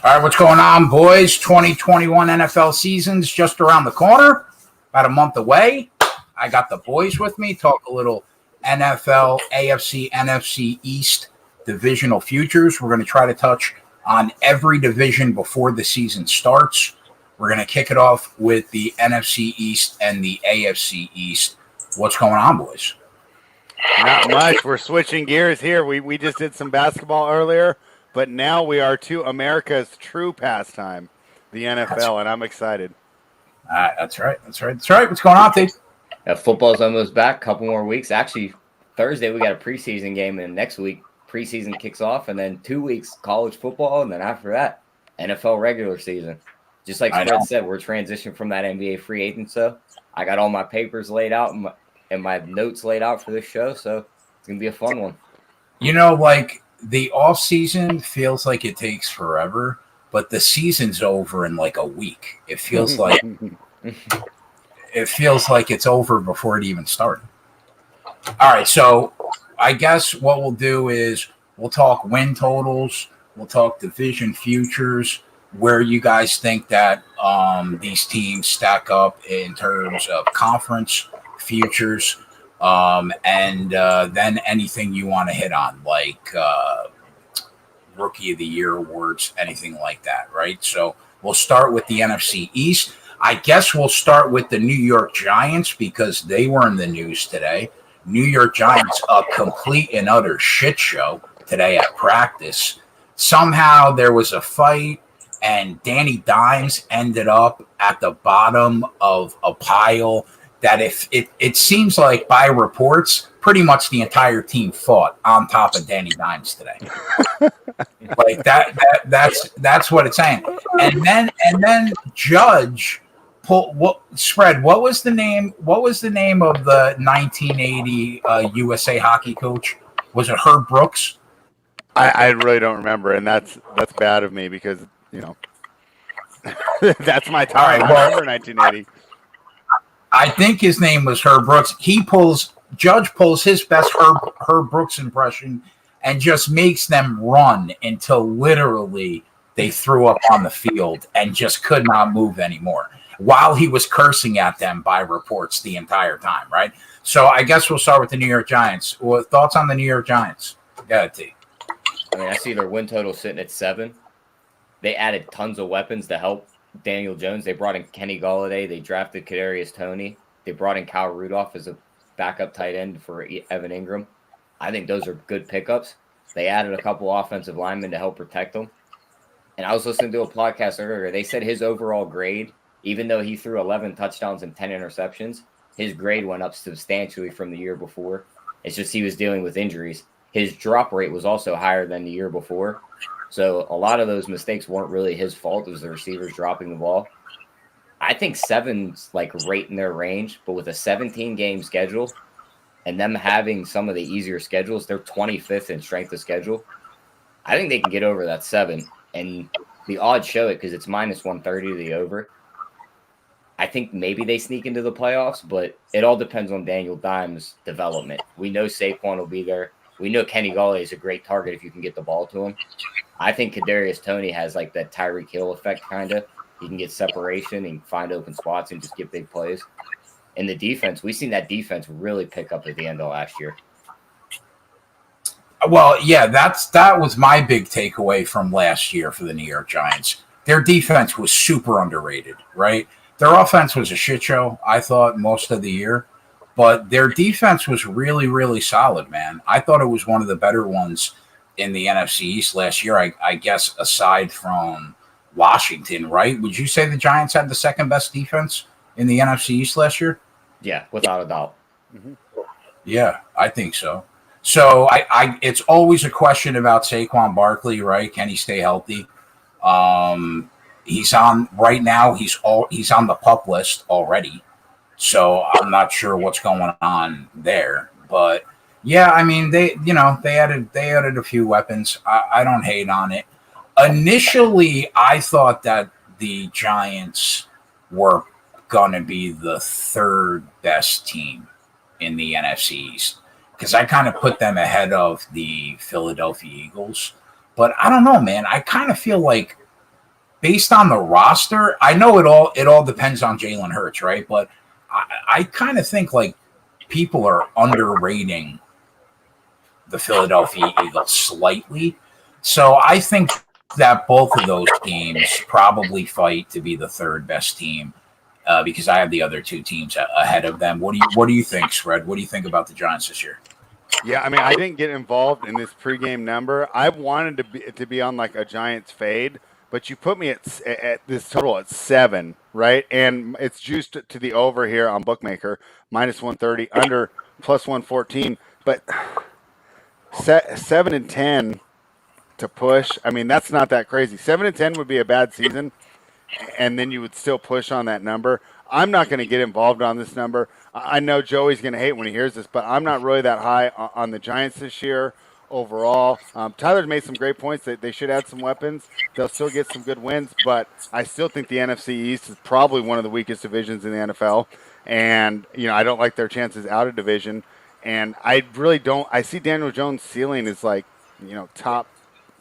All right, what's going on, boys? 2021 NFL season's just around the corner, about a month away. I got the boys with me, talk a little NFL, AFC, NFC East divisional futures. We're going to try to touch on every division before the season starts. We're going to kick it off with the NFC East and the AFC East. What's going on, boys? Not much. We're switching gears here. We just did some basketball earlier, but now we are to America's true pastime, the NFL, and I'm excited. That's right. What's going on, Tate? Football's almost back. Couple more weeks. Actually, Thursday we got a preseason game, and next week preseason kicks off, and then 2 weeks college football, and then after that NFL regular season. Just like Fred said, we're transitioning from that NBA free agent. So I got all my papers laid out and my notes laid out for this show, so it's gonna be a fun one. You know, like the off season feels like it takes forever, but the season's over in like a week. It feels like it's over before it even started. All right, so I guess what we'll do is we'll talk win totals, we'll talk division futures, where you guys think that these teams stack up in terms of conference futures, and then anything you want to hit on, like Rookie of the Year awards, anything like that, right? So we'll start with the NFC East. I guess we'll start with the New York Giants because they were in the news today. New York Giants, a complete and utter shit show today at practice. Somehow there was a fight, and Danny Dimes ended up at the bottom of a pile that if it seems like by reports, pretty much the entire team fought on top of Danny Dimes today. Like that's what it's saying. And then Judge pulled what was the name of the 1980 USA hockey coach? Was it Herb Brooks? I really don't remember, and that's bad of me because, you know, that's my time. I remember 1980. I think his name was Herb Brooks. Judge pulls his best Herb Brooks impression and just makes them run until literally they threw up on the field and just could not move anymore while he was cursing at them by reports the entire time, right? So I guess we'll start with the New York Giants. Well, thoughts on the New York Giants? Go ahead, T. I mean, I see their win total sitting at 7. They added tons of weapons to help Daniel Jones. They brought in Kenny Golladay. They drafted Kadarius Toney. They brought in Kyle Rudolph as a backup tight end for Evan Ingram. I think those are good pickups. They added a couple offensive linemen to help protect them. And I was listening to a podcast earlier. They said his overall grade, even though he threw 11 touchdowns and 10 interceptions, his grade went up substantially from the year before. It's just he was dealing with injuries. His drop rate was also higher than the year before. So a lot of those mistakes weren't really his fault. It was the receivers dropping the ball. I think 7's like right in their range, but with a 17-game schedule and them having some of the easier schedules, they're 25th in strength of schedule. I think they can get over that 7, and the odds show it because it's minus 130 to the over. I think maybe they sneak into the playoffs, but it all depends on Daniel Dimes' development. We know Saquon will be there. We know Kenny Golladay is a great target if you can get the ball to him. I think Kadarius Toney has like that Tyreek Hill effect kind of. He can get separation and find open spots and just get big plays. And the defense, we've seen that defense really pick up at the end of last year. Well, yeah, that was my big takeaway from last year for the New York Giants. Their defense was super underrated, right? Their offense was a shit show, I thought, most of the year. But their defense was really, really solid, man. I thought it was one of the better ones in the NFC East last year, I guess, aside from Washington, right? Would you say the Giants had the second best defense in the NFC East last year? Yeah, without a doubt. Mm-hmm. Yeah, I think so. So it's always a question about Saquon Barkley, right? Can he stay healthy? He's on right now. He's on the PUP list already. So I'm not sure what's going on there, but yeah, I mean they added a few weapons. I don't hate on it. Initially, I thought that the Giants were gonna be the third best team in the NFC East because I kind of put them ahead of the Philadelphia Eagles. But I don't know, man. I kind of feel like based on the roster, I know it all depends on Jalen Hurts, right? But I kind of think like people are underrating the Philadelphia Eagles slightly. So I think that both of those teams probably fight to be the third best team because I have the other two teams ahead of them. What do you think, Spread? What do you think about the Giants this year? Yeah, I mean, I didn't get involved in this pregame number. I wanted to be on like a Giants fade, but you put me at this total at 7, right? And it's juiced to the over here on Bookmaker, -130, under +114. But 7-10 to push. I mean, that's not that crazy. 7-10 would be a bad season, and then you would still push on that number. I'm not going to get involved on this number. I know Joey's going to hate when he hears this, but I'm not really that high on the Giants this year overall. Tyler's made some great points. They should add some weapons. They'll still get some good wins, but I still think the NFC East is probably one of the weakest divisions in the NFL. And, I don't like their chances out of division. And I really don't – I see Daniel Jones' ceiling is like, top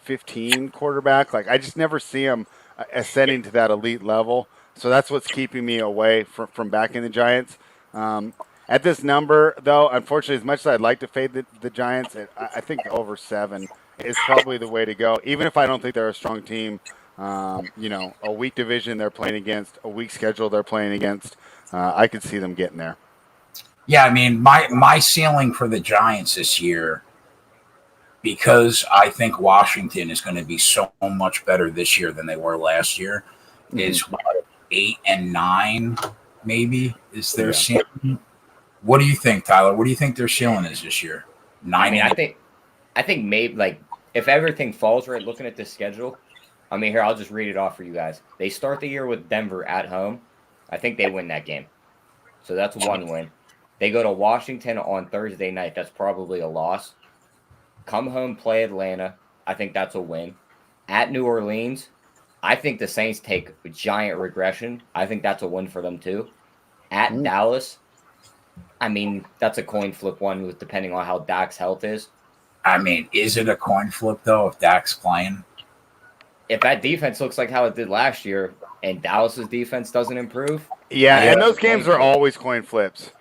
15 quarterback. Like, I just never see him ascending to that elite level. So that's what's keeping me away from backing the Giants. At this number, though, unfortunately, as much as I'd like to fade the Giants, I think over 7 is probably the way to go. Even if I don't think they're a strong team, a weak division they're playing against, a weak schedule they're playing against, I could see them getting there. Yeah, I mean, my ceiling for the Giants this year, because I think Washington is going to be so much better this year than they were last year, is 8 and 9, maybe is their ceiling. What do you think, Tyler? What do you think their ceiling is this year? 9. I mean, I think maybe like if everything falls right, looking at this schedule. I mean, here I'll just read it off for you guys. They start the year with Denver at home. I think they win that game, so that's 1 win. They go to Washington on Thursday night. That's probably a loss. Come home, play Atlanta. I think that's a win. At New Orleans, I think the Saints take a giant regression. I think that's a win for them too. At Dallas, I mean, that's a coin flip one with depending on how Dak's health is. I mean, is it a coin flip, though, if Dak's playing? If that defense looks like how it did last year and Dallas's defense doesn't improve. Yeah, and those games are always coin flips.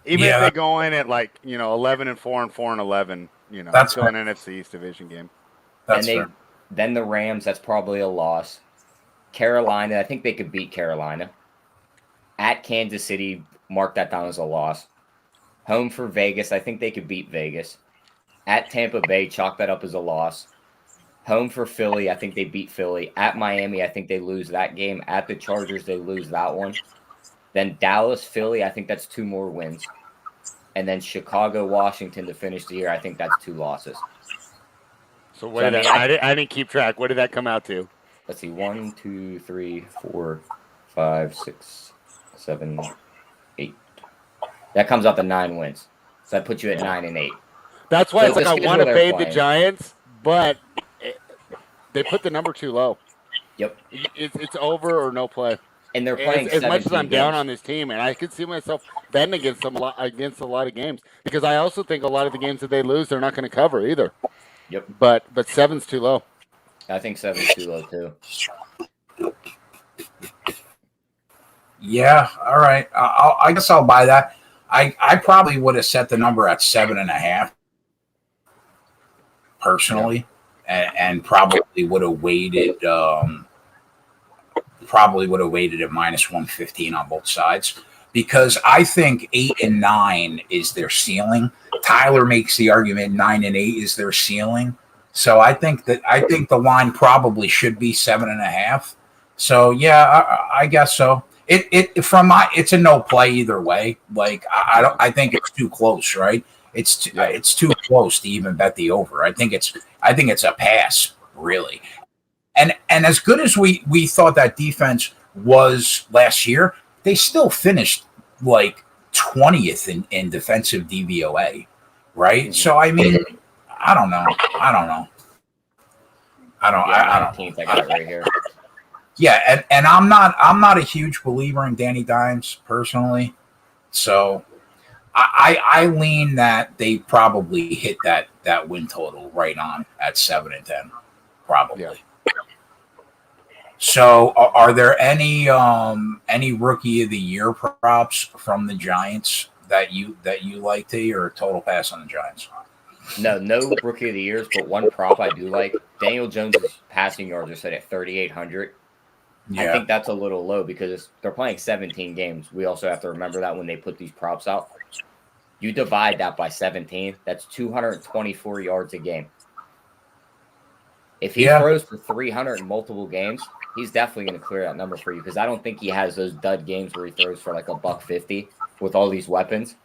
Even if they go in at 11-4 and 4-11, that's still an NFC East division game. That's fair. Then the Rams, that's probably a loss. Carolina, I think they could beat Carolina. At Kansas City, mark that down as a loss. Home for Vegas, I think they could beat Vegas. At Tampa Bay, chalk that up as a loss. Home for Philly, I think they beat Philly. At Miami, I think they lose that game. At the Chargers, they lose that one. Then Dallas, Philly, I think that's 2 more wins. And then Chicago, Washington to finish the year, I think that's 2 losses. So what did I didn't keep track. What did that come out to? Let's see, 1, 2, 3, 4, 5, 6, 7, 8. That comes out to 9 wins. So that puts you at 9 and 8. That's why So it's like I want to fade the Giants, but they put the number too low. Yep. It's over or no play. And they're playing as much as I'm down games on this team, and I could see myself betting against them against a lot of games because I also think a lot of the games that they lose, they're not going to cover either. Yep. But 7's too low. I think 7's too low too. Yeah. All right. I guess I'll buy that. I probably would have set the number at 7.5 personally, and probably would have waited. Probably would have waited at -115 on both sides because I think 8 and 9 is their ceiling. Tyler makes the argument 9 and 8 is their ceiling. So I think the line probably should be 7.5. So yeah, I guess so. It's a no play either way. Like I think it's too close, right? It's too close to even bet the over. I think it's a pass, really. And as good as we thought that defense was last year, they still finished like 20th in defensive DVOA, right? Mm-hmm. So I mean, I don't know. I got it right here. Yeah, and I'm not a huge believer in Danny Dimes personally, so I lean that they probably hit that win total right on at 7 and 10, probably. Yeah. So, are there any rookie of the year props from the Giants that you like, T, or total pass on the Giants? No rookie of the years, but one prop I do like. Daniel Jones's passing yards are set at 3,800. I Yeah, think that's a little low because they're playing 17 games. We also have to remember that when they put these props out. You divide that by 17, that's 224 yards a game. If he yeah. throws for 300 in multiple games, he's definitely going to clear that number for you because I don't think he has those dud games where he throws for like a $150 with all these weapons.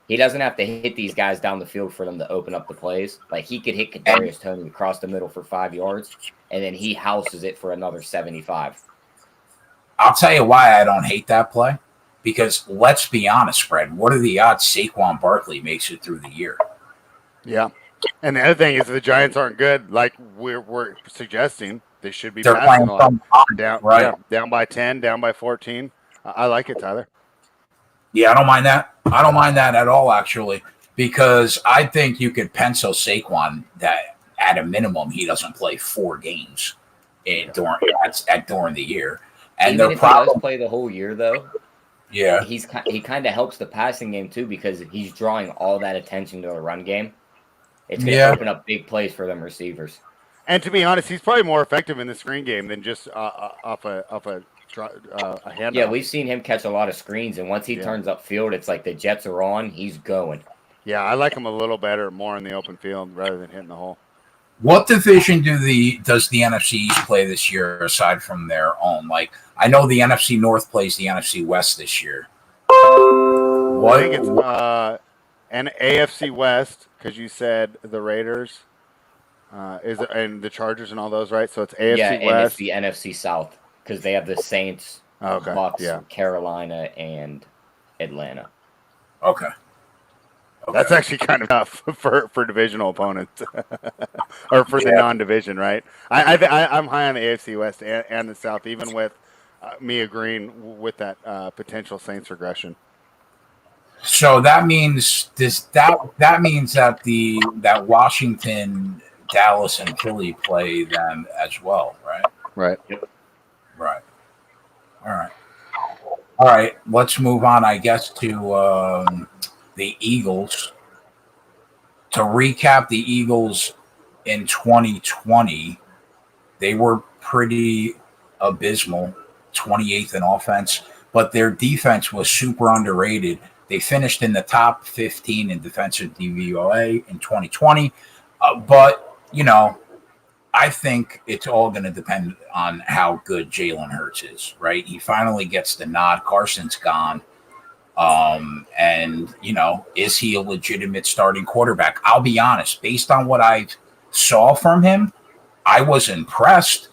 He doesn't have to hit these guys down the field for them to open up the plays. Like he could hit Kadarius Toney across the middle for 5 yards, and then he houses it for another 75. I'll tell you why I don't hate that play. Because let's be honest, Fred. What are the odds Saquon Barkley makes it through the year? Yeah. And the other thing is the Giants aren't good like we're suggesting. They should be They're passing playing a lot. from Down, right? yeah, down by 10, down by 14. I like it, Tyler. Yeah, I don't mind that. I don't mind that at all, actually, because I think you could pencil Saquon that at a minimum he doesn't play 4 games during the year, and Even their if he problem, does play the whole year, though, yeah, he kind of helps the passing game too because he's drawing all that attention to the run game. It's going to open up big plays for them receivers. And to be honest, he's probably more effective in the screen game than just off a handoff. Yeah, we've seen him catch a lot of screens, and once he turns upfield, it's like the Jets are on, he's going. Yeah, I like him a little better, more in the open field rather than hitting the hole. What division does the NFC East play this year aside from their own? Like, I know the NFC North plays the NFC West this year. I think it's an AFC West because you said the Raiders and the Chargers and all those, right? So it's AFC and West. it's the NFC South because they have the Saints, Bucks, Carolina, and Atlanta. Okay. That's actually kind of tough for divisional opponents, or for the non-division, right? I'm high on the AFC West and the South, even with me agreeing with that potential Saints regression. So that means that means that Washington, Dallas, and Philly play them as well, right? Right. Yep. Right. All right. Let's move on, I guess, to the Eagles. To recap, the Eagles in 2020, they were pretty abysmal, 28th in offense, but their defense was super underrated. They finished in the top 15 in defensive DVOA in 2020. But, I think it's all going to depend on how good Jalen Hurts is, right? He finally gets the nod. Carson's gone. And is he a legitimate starting quarterback? I'll be honest, based on what I saw from him, I was impressed.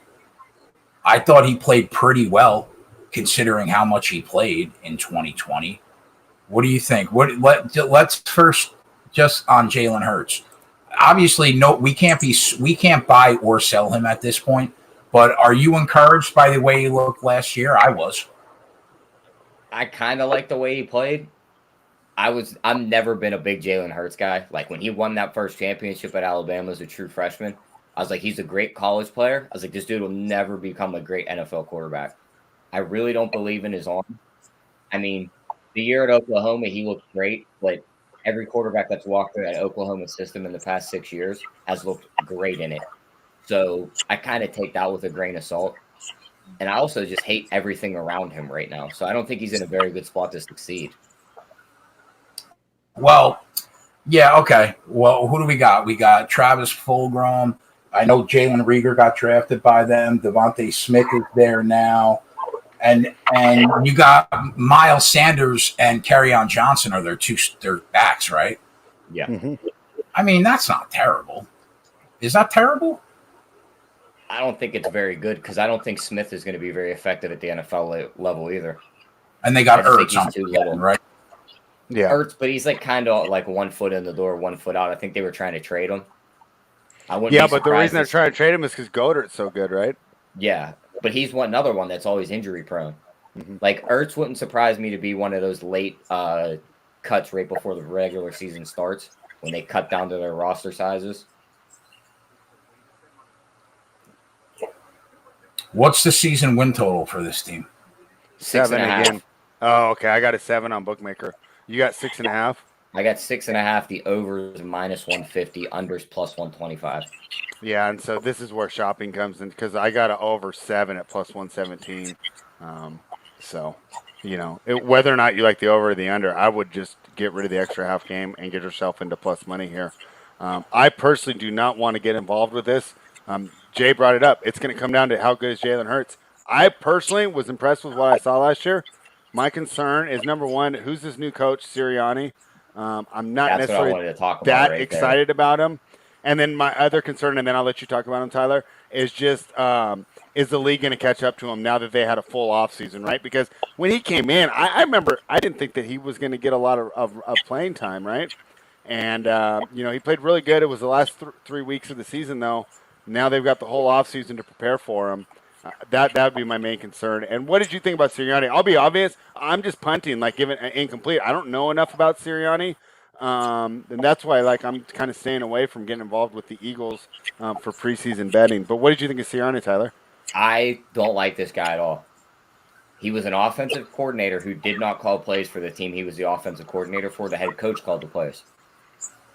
I thought he played pretty well considering how much he played in 2020. What do you think? Let's first just on Jalen Hurts. Obviously, no, we can't buy or sell him at this point, but are you encouraged by the way he looked last year? I was. I kind of like the way he played. I've never been a big Jalen Hurts guy. Like when he won that first championship at Alabama as a true freshman, I was like, he's a great college player. I was like, this dude will never become a great NFL quarterback. I really don't believe in his arm. I mean, the year at Oklahoma, he looked great, but every quarterback that's walked through that Oklahoma system in the past 6 years has looked great in it. So I kind of take that with a grain of salt. And I also just hate everything around him right now. So I don't think he's in a very good spot to succeed. Well, yeah, okay. Well, who do we got? We got Travis Fulgham. I know Jalen Reagor got drafted by them. Devontae Smith is there now. And you got Miles Sanders and Kerryon Johnson are their backs, right? Yeah. Mm-hmm. I mean, that's not terrible. Is that terrible? I don't think it's very good because I don't think Smith is going to be very effective at the NFL level either. And they got Ertz he's too little, right? Yeah, Ertz, but he's like kind of like 1 foot in the door, 1 foot out. I think they were trying to trade him. But the reason they're trying to trade him is because Goddard's so good, right? Yeah, but he's another one that's always injury prone. Mm-hmm. Like Ertz wouldn't surprise me to be one of those late cuts right before the regular season starts when they cut down to their roster sizes. What's the season win total for this team? 6.5. again. Oh, okay. I got a 7 on Bookmaker. You got 6.5. I got 6.5. The over is -150. Unders +125. Yeah, and so this is where shopping comes in because I got an over 7 at +117. So, whether or not you like the over or the under, I would just get rid of the extra half game and get yourself into plus money here. I personally do not want to get involved with this. Jay brought it up. It's going to come down to how good is Jalen Hurts. I personally was impressed with what I saw last year. My concern is, number one, who's this new coach, Sirianni? I'm not That's what I wanted necessarily to talk about that right excited about him. And then my other concern, and then I'll let you talk about him, Tyler, is just is the league going to catch up to him now that they had a full offseason, right? Because when he came in, I remember I didn't think that he was going to get a lot of playing time, right? And, he played really good. It was the last 3 weeks of the season, though. Now they've got the whole offseason to prepare for him. That would be my main concern. And what did you think about Sirianni? I'll be obvious. I'm just punting, giving incomplete. I don't know enough about Sirianni. And that's why, I'm kind of staying away from getting involved with the Eagles for preseason betting. But what did you think of Sirianni, Tyler? I don't like this guy at all. He was an offensive coordinator who did not call plays for the team he was the offensive coordinator for. The head coach called the plays.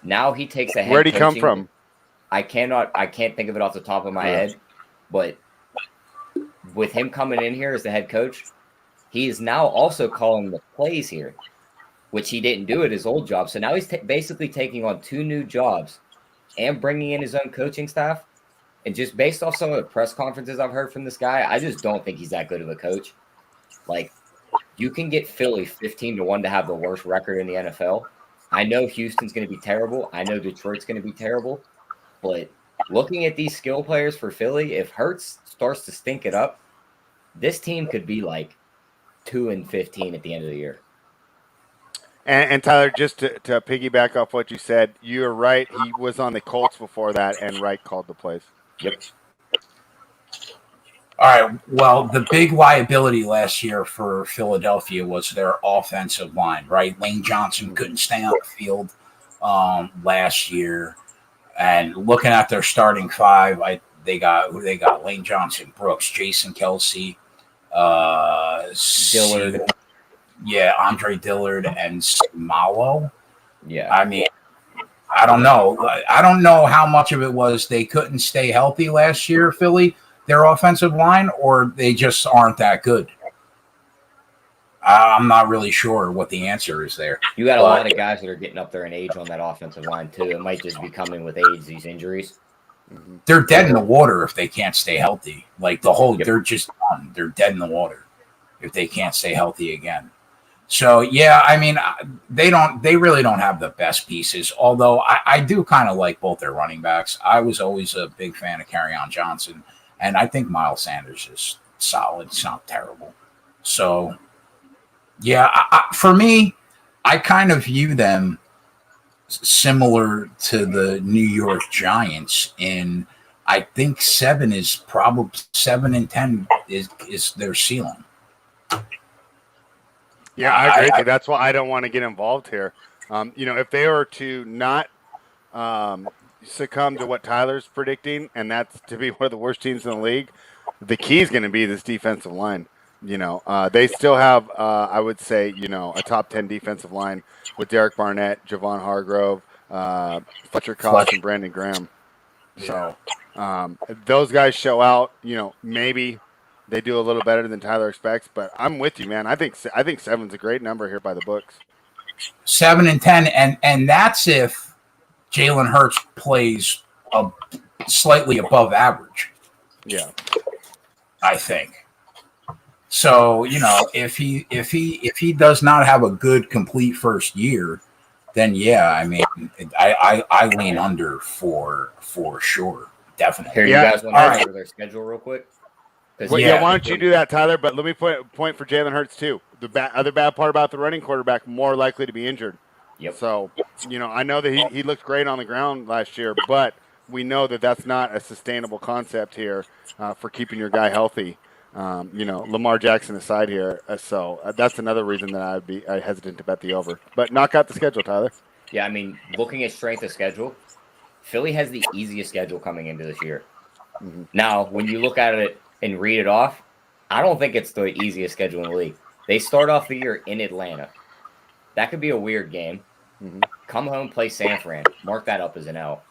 Now he takes a head Where'd he coaching, come from? I can't think of it off the top of my head, but with him coming in here as the head coach, he is now also calling the plays here, which he didn't do at his old job. So now he's basically taking on 2 new jobs and bringing in his own coaching staff. And just based off some of the press conferences I've heard from this guy, I just don't think he's that good of a coach. You can get Philly 15-1 to have the worst record in the NFL. I know Houston's going to be terrible. I know Detroit's going to be terrible. But looking at these skill players for Philly, if Hurts starts to stink it up, this team could be 2-15 at the end of the year. And Tyler, just to piggyback off what you said, you're right. He was on the Colts before that, and Wright called the plays. Yep. All right. Well, the big liability last year for Philadelphia was their offensive line, right? Lane Johnson couldn't stay on the field last year. And looking at their starting 5, they got Lane Johnson, Brooks, Jason Kelsey, Dillard. Yeah, Andre Dillard and Malo. Yeah. I mean, I don't know. I don't know how much of it was they couldn't stay healthy last year, Philly, their offensive line, or they just aren't that good. I'm not really sure what the answer is there. You got a lot of guys that are getting up there in age on that offensive line, too. It might just be coming with age, these injuries. They're dead in the water if they can't stay healthy. They're just done. They're dead in the water if they can't stay healthy again. So, yeah, I mean, they really don't have the best pieces, although I do kind of like both their running backs. I was always a big fan of Kerryon Johnson, and I think Miles Sanders is solid. It's not terrible. So, yeah, for me, I kind of view them similar to the New York Giants in I think 7 and 10 is their ceiling. Yeah, I agree. That's why I don't want to get involved here. If they were to not succumb to what Tyler's predicting, and that's to be one of the worst teams in the league, the key is going to be this defensive line. They still have, I would say, a top 10 defensive line with Derek Barnett, Javon Hargrove, Fletcher Cox, and Brandon Graham. So those guys show out. Maybe they do a little better than Tyler expects, but I'm with you, man. I think 7's a great number here by the books. 7 and 10, and that's if Jalen Hurts plays slightly above average. Yeah, I think. So if he does not have a good complete first year, then yeah, I mean, I lean under for sure, definitely. Here, you guys want to go over their schedule real quick? Why don't you do that, Tyler? But let me point for Jalen Hurts too. The other bad part about the running quarterback, more likely to be injured. Yep. So I know that he looked great on the ground last year, but we know that that's not a sustainable concept here for keeping your guy healthy. Lamar Jackson aside here, so that's another reason that I'd be hesitant to bet the over. But knock out the schedule, Tyler. Yeah, I mean, looking at strength of schedule, Philly has the easiest schedule coming into this year. Mm-hmm. Now, when you look at it and read it off, I don't think it's the easiest schedule in the league. They start off the year in Atlanta. That could be a weird game. Mm-hmm. Come home, play San Fran. Mark that up as an L.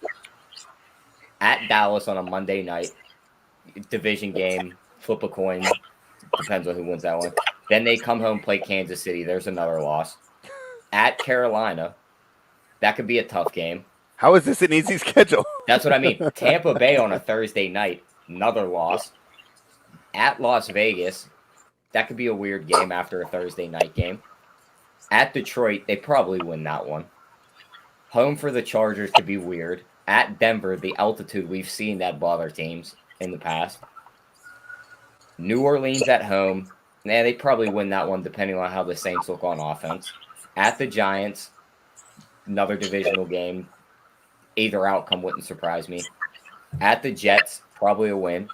At Dallas on a Monday night. Division game. Flip a coin. Depends on who wins that one. Then they come home, play Kansas City. There's another loss. At Carolina. That could be a tough game. How is this an easy schedule? That's what I mean. Tampa Bay on a Thursday night. Another loss. At Las Vegas. That could be a weird game after a Thursday night game. At Detroit, they probably win that one. Home for the Chargers could be weird. At Denver, the altitude, we've seen that bother teams in the past. New Orleans at home. They probably win that one depending on how the Saints look on offense. At the Giants, another divisional game. Either outcome wouldn't surprise me. At the Jets, probably a win.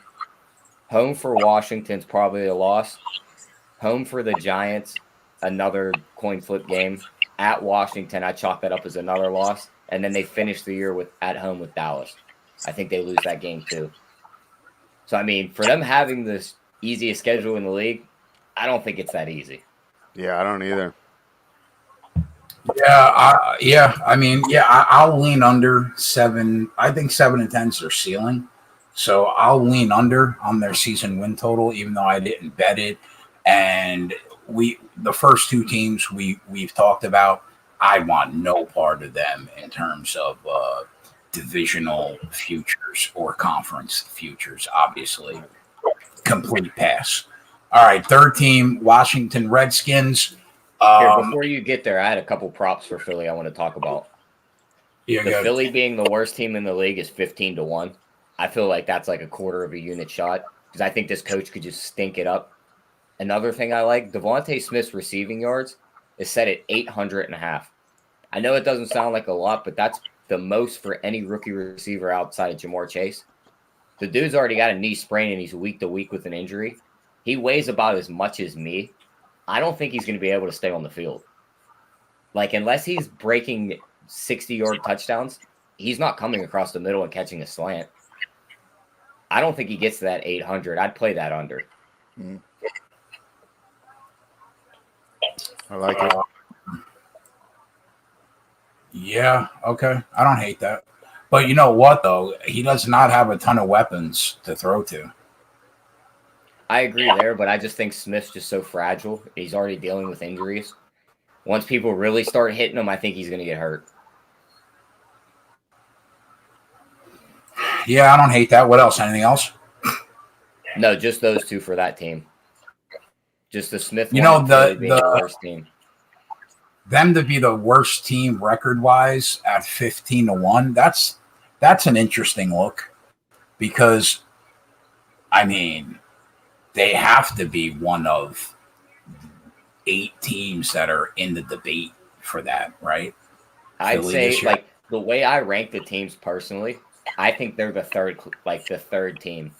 Home for Washington's probably a loss. Home for the Giants, another coin flip game. At Washington, I chalk that up as another loss. And then they finish the year at home with Dallas. I think they lose that game too. So, I mean, for them having this easiest schedule in the league, I don't think it's that easy. Yeah, I don't either. I'll lean under 7. I think 7 and 10 is their ceiling. So I'll lean under on their season win total, even though I didn't bet it. And the first 2 teams we've talked about, I want no part of them in terms of divisional futures or conference futures. Obviously, complete pass. All right, third team, Washington Redskins. Here, before you get there, I had a couple props for Philly I want to talk about. Philly being the worst team in the league is 15-1. I feel like that's like a quarter of a unit shot because I think this coach could just stink it up. Another thing I like, Devontae Smith's receiving yards is set at 800.5. I know it doesn't sound like a lot, but that's the most for any rookie receiver outside of Jamar Chase. The dude's already got a knee sprain and he's week to week with an injury. He weighs about as much as me. I don't think he's going to be able to stay on the field. Like, unless he's breaking 60-yard touchdowns, he's not coming across the middle and catching a slant. I don't think he gets to that 800. I'd play that under. I like it. Yeah, okay. I don't hate that. But you know what, though? He does not have a ton of weapons to throw to. I agree there, but I just think Smith's just so fragile. He's already dealing with injuries. Once people really start hitting him, I think he's going to get hurt. Yeah, I don't hate that. What else? Anything else? No, just those 2 for that team. Just the Smith. You know, the worst team. Them to be the worst team record-wise at 15-1. That's an interesting look because, I mean, they have to be one of 8 teams that are in the debate for that, right? I'd say, like, the way I rank the teams personally, I think they're the third team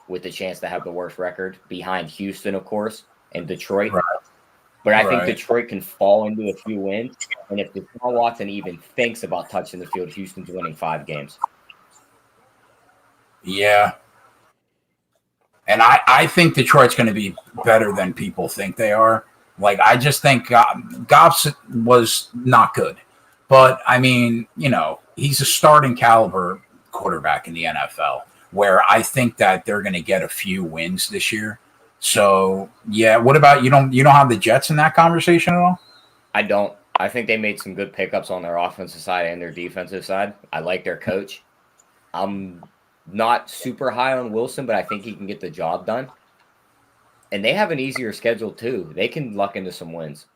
with the chance to have the worst record behind Houston, of course, and Detroit. Right. But I think Detroit can fall into a few wins. And if Deshaun Watson even thinks about touching the field, Houston's winning 5 games. Yeah. And I think Detroit's going to be better than people think they are. Like, I just think Goff was not good. But, I mean, you know, he's a starting caliber quarterback in the NFL, where I think that they're going to get a few wins this year. So, yeah, what about you don't have the Jets in that conversation at all? I don't. I think they made some good pickups on their offensive side and their defensive side. I like their coach. I'm not super high on Wilson, but I think he can get the job done. And they have an easier schedule, too. They can luck into some wins.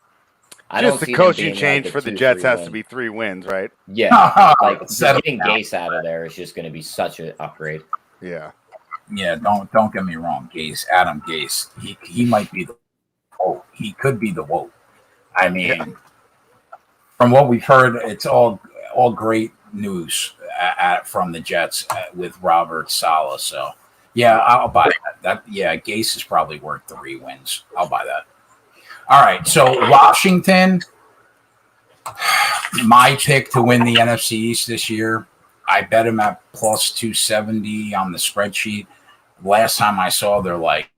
Just the coaching change for the Jets has to be 3 wins, right? Yeah. Like, getting Gase out of there is just going to be such an upgrade. Yeah. Yeah, don't get me wrong, Gase, Adam Gase. He might be he could be the woke. I mean, from what we've heard, it's all great news from the Jets with Robert Saleh. So, yeah, I'll buy that. Gase is probably worth 3 wins. I'll buy that. All right, so Washington, my pick to win the NFC East this year. I bet him at plus 270 on the spreadsheet. Last time I saw, they're like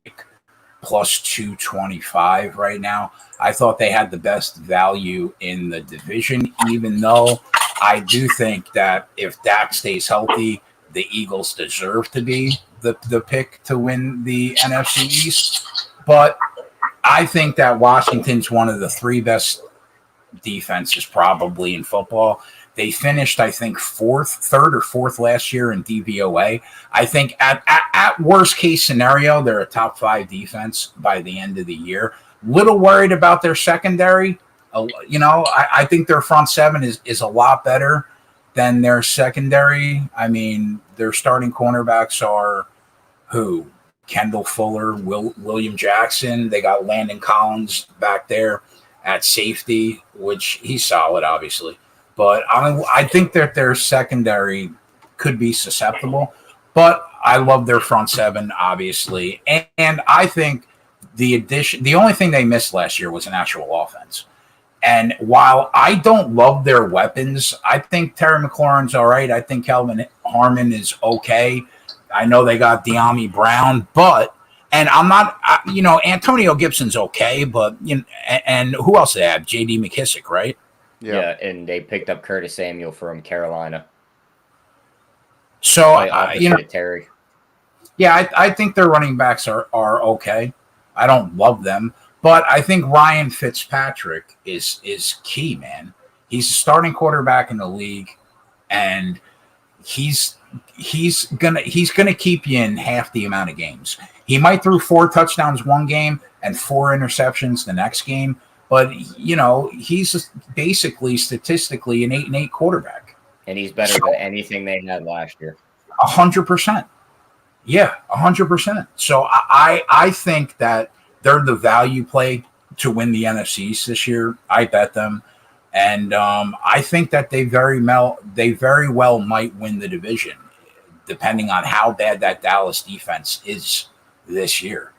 plus 225 right now. I thought they had the best value in the division, even though I do think that if Dak stays healthy, the Eagles deserve to be the pick to win the NFC East. But I think that Washington's one of the three best defenses probably in football. They finished, I think, third or fourth last year in DVOA. I think at worst case scenario, they're a top 5 defense by the end of the year. Little worried about their secondary. I think their front seven is a lot better than their secondary. I mean, their starting cornerbacks are who? Kendall Fuller, William Jackson. They got Landon Collins back there at safety, which he's solid, obviously. But I think that their secondary could be susceptible. But I love their front seven, obviously. And I think the only thing they missed last year was an actual offense. And while I don't love their weapons, I think Terry McLaurin's all right. I think Kelvin Harmon is okay. I know they got De'Ami Brown, and I'm not, Antonio Gibson's okay, but, and who else they have? J.D. McKissick, right? Yeah, and they picked up Curtis Samuel from Carolina. So, Terry. Yeah, I think their running backs are okay. I don't love them, but I think Ryan Fitzpatrick is key, man. He's a starting quarterback in the league, and he's gonna keep you in half the amount of games. He might throw 4 touchdowns one game and 4 interceptions the next game, but he's basically statistically an 8-8 quarterback. And he's better than anything they had last year. 100%. Yeah, 100%. So I think that they're the value play to win the NFC East this year. I bet them. And I think that they very well might win the division, depending on how bad that Dallas defense is this year.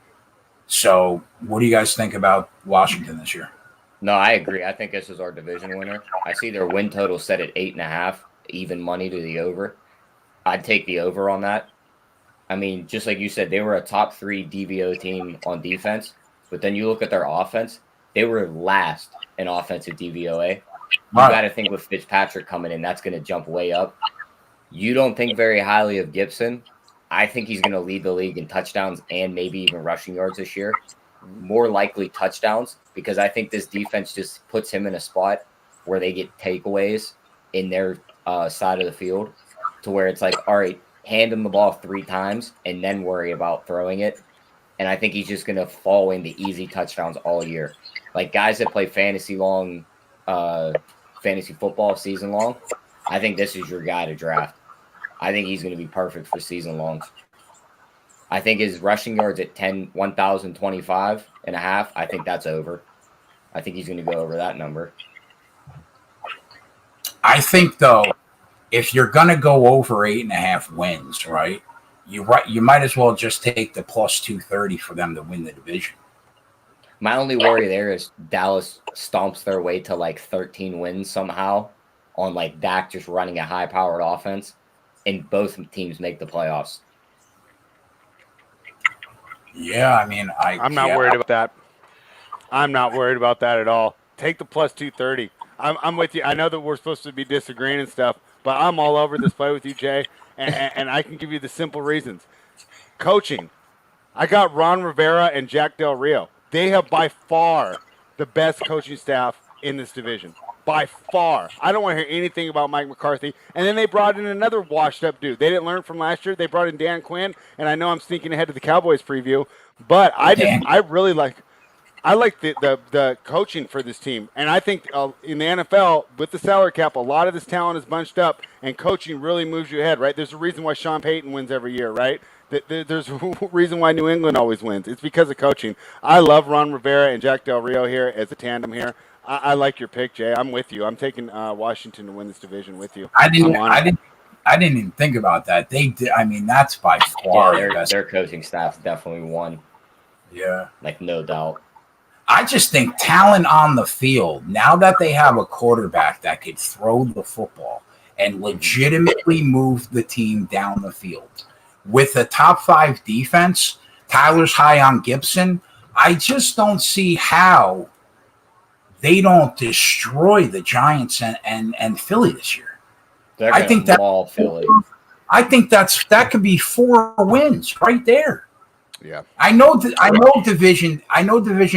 So what do you guys think about Washington this year? No, I agree. I think this is our division winner. I see their win total set at 8.5, even money to the over. I'd take the over on that. I mean, just like you said, they were a top 3 DVO team on defense, but then you look at their offense, they were last in offensive DVOA. You got to think with Fitzpatrick coming in, that's going to jump way up. You don't think very highly of Gibson. I think he's going to lead the league in touchdowns and maybe even rushing yards this year. More likely touchdowns, because I think this defense just puts him in a spot where they get takeaways in their side of the field, to where it's like, all right, hand him the ball 3 times and then worry about throwing it. And I think he's just going to fall into easy touchdowns all year. Like guys that play fantasy football season long, I think this is your guy to draft. I think he's going to be perfect for season longs. I think his rushing yards at 1,025 and a half, I think that's over. I think he's going to go over that number. I think, though, if you're going to go over 8.5 wins, right, you might as well just take the plus 230 for them to win the division. My only worry there is Dallas stomps their way to like 13 wins somehow on like Dak just running a high-powered offense, and both teams make the playoffs. Yeah, I mean, I'm not worried about that. I'm not worried about that at all. Take the plus 230. I'm with you. I know that we're supposed to be disagreeing and stuff, but I'm all over this play with you, Jay, and I can give you the simple reasons. Coaching. I got Ron Rivera and Jack Del Rio. They have by far the best coaching staff in this division. By far. I don't want to hear anything about Mike McCarthy. And then they brought in another washed-up dude. They didn't learn from last year. They brought in Dan Quinn, and I know I'm sneaking ahead to the Cowboys preview, but I like the coaching for this team. And I think in the NFL, with the salary cap, a lot of this talent is bunched up, and coaching really moves you ahead, right? There's a reason why Sean Payton wins every year, right? There's a reason why New England always wins. It's because of coaching. I love Ron Rivera and Jack Del Rio here as a tandem here. I like your pick, Jay. I'm with you. I'm taking Washington to win this division with you. I didn't even think about that. They did. I mean, that's by far their coaching staff definitely won. Yeah, like no doubt. I just think talent on the field. Now that they have a quarterback that could throw the football and legitimately move the team down the field, with a top 5 defense, Tyler's high on Gibson. I just don't see how they don't destroy the Giants and Philly this year. They're I think that maul Philly. I think that could be 4 wins right there. Yeah. I know division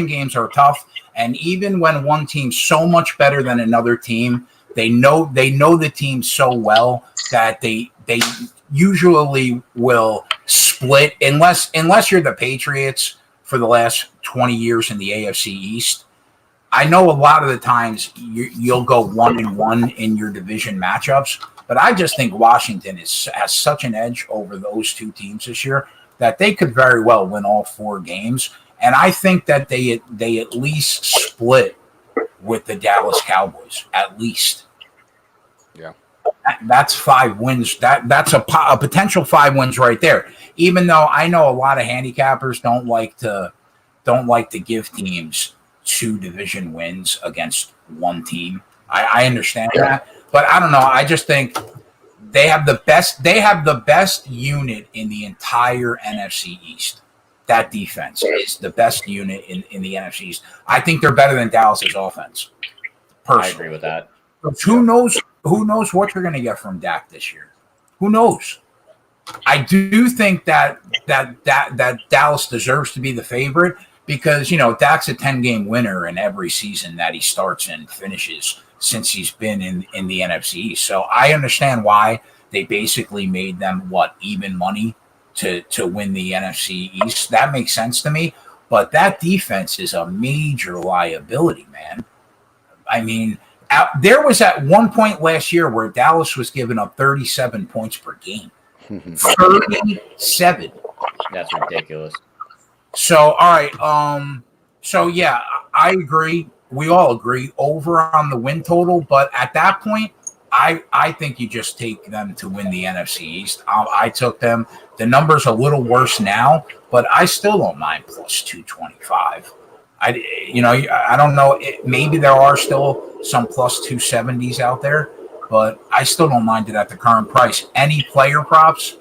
games are tough, and even when one team's so much better than another team, they know the team so well that they usually will split unless you're the Patriots for the last 20 years in the AFC East. I know a lot of the times you'll go 1-1 in your division matchups, but I just think Washington has such an edge over those 2 teams this year that they could very well win all 4 games. And I think that they at least split with the Dallas Cowboys, at least. Yeah. That's 5 wins. That's a potential 5 wins right there. Even though I know a lot of handicappers don't like to give teams 2 division wins against one team. I understand that, but I don't know. I just think they have the best unit in the entire NFC East. That defense is the best unit in the NFC East. I think they're better than Dallas's offense. Personally. I agree with that. Who knows what you're going to get from Dak this year? Who knows? I do think that Dallas deserves to be the favorite because, Dak's a 10-game winner in every season that he starts and finishes since he's been in the NFC East. So I understand why they basically made them even money to win the NFC East. That makes sense to me. But that defense is a major liability, man. I mean, there was at one point last year where Dallas was giving up 37 points per game. 37. That's ridiculous. So, all right. So, yeah, I agree. We all agree over on the win total. But at that point, I think you just take them to win the NFC East. I took them. The number's a little worse now, but I still don't mind plus 225. I don't know. Maybe there are still some plus 270s out there, but I still don't mind it at the current price. Any player props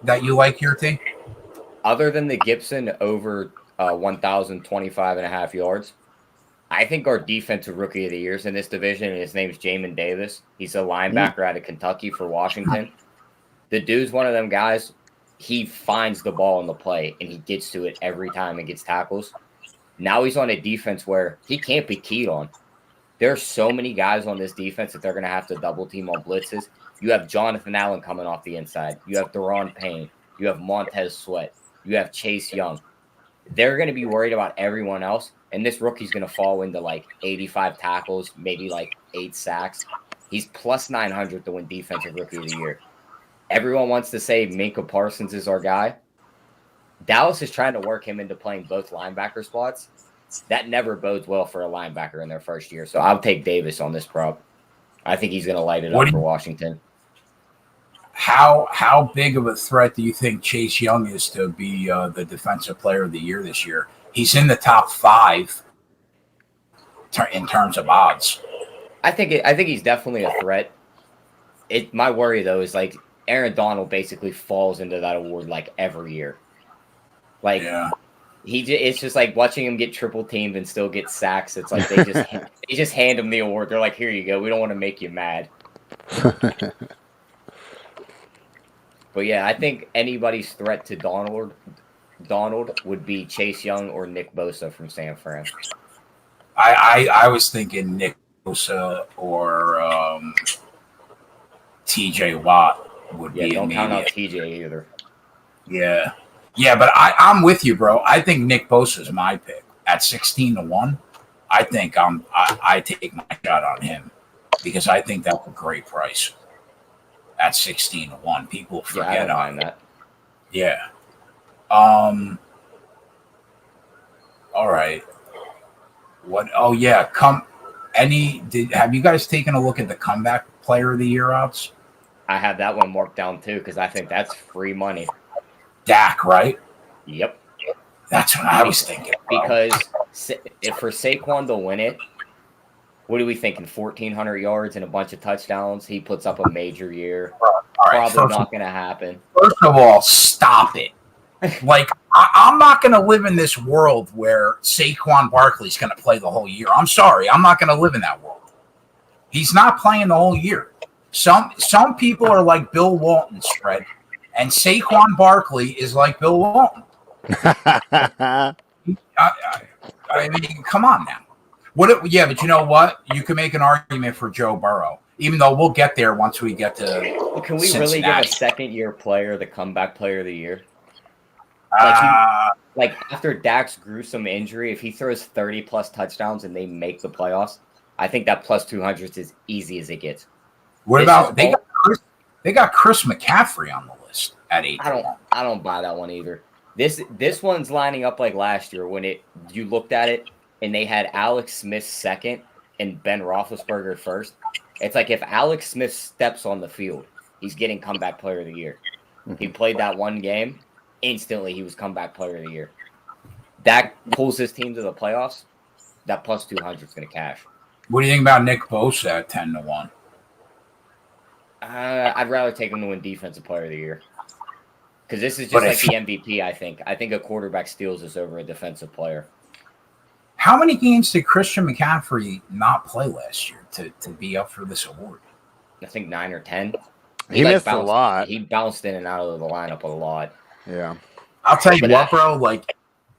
that you like here, T? Other than the Gibson over 1,025.5 yards, I think our defensive rookie of the year is in this division, and his name's Jamin Davis. He's a linebacker out of Kentucky for Washington. The dude's one of them guys. He finds the ball in the play, and he gets to it every time and gets tackles. Now he's on a defense where he can't be keyed on. There are so many guys on this defense that they're going to have to double team on blitzes. You have Jonathan Allen coming off the inside. You have Daron Payne. You have Montez Sweat. You have Chase Young. They're going to be worried about everyone else, and this rookie's going to fall into 85 tackles, maybe 8 sacks. He's plus 900 to win Defensive Rookie of the Year. Everyone wants to say Minka Parsons is our guy. Dallas is trying to work him into playing both linebacker spots. That never bodes well for a linebacker in their first year. So I'll take Davis on this prop. I think he's going to light it up for Washington. How big of a threat do you think Chase Young is to be the Defensive Player of the Year this year? He's in the top 5 in terms of odds. I think he's definitely a threat. My worry though is Aaron Donald basically falls into that award every year. It's just watching him get triple teamed and still get sacks. It's they just hand him the award. They're like, here you go. We don't want to make you mad. But yeah, I think anybody's threat to Donald would be Chase Young or Nick Bosa from San Fran. I was thinking Nick Bosa or TJ Watt would be. Don't count out TJ either. Yeah. Yeah, but I'm with you, bro. I think Nick Bosa is my pick at 16-1. I think I take my shot on him because I think that's a great price at 16-1. People forget on that. Yeah. All right. What? Oh yeah. Have you guys taken a look at the comeback player of the year odds? I have that one marked down too because I think that's free money. Dak, right? Yep. That's what I was thinking, bro. Because if for Saquon to win it, what are we thinking? 1,400 yards and a bunch of touchdowns. He puts up a major year. All right, Probably not going to happen. First of all, stop it. Like, I'm not going to live in this world where Saquon Barkley's going to play the whole year. I'm sorry. I'm not going to live in that world. He's not playing the whole year. Some people are like Bill Walton, Fred, and Saquon Barkley is like Bill Walton. I mean, come on now. Yeah, but you know what? You can make an argument for Joe Burrow, even though we'll get there once we get to Can we Cincinnati. really give a second-year player the comeback player of the year? Like after Dak's gruesome injury, if he throws 30-plus touchdowns and they make the playoffs, I think that plus 200 is as easy as it gets. What about they got Chris McCaffrey on the list at 8. I don't buy that one either. This one's lining up like last year when you looked at it and they had Alex Smith second and Ben Roethlisberger first. It's like if Alex Smith steps on the field, he's getting comeback player of the year. He played that one game, instantly he was comeback player of the year. Dak pulls his team to the playoffs, that plus 200 is going to cash. What do you think about Nick Bosa at 10-1? I'd rather take him to win defensive player of the year. Because this is just like the MVP, I think. I think a quarterback steals this over a defensive player. How many games did Christian McCaffrey not play last year to be up for this award? I think 9 or 10. He missed a lot. He bounced in and out of the lineup a lot. Yeah. I'll tell you what, bro. Like,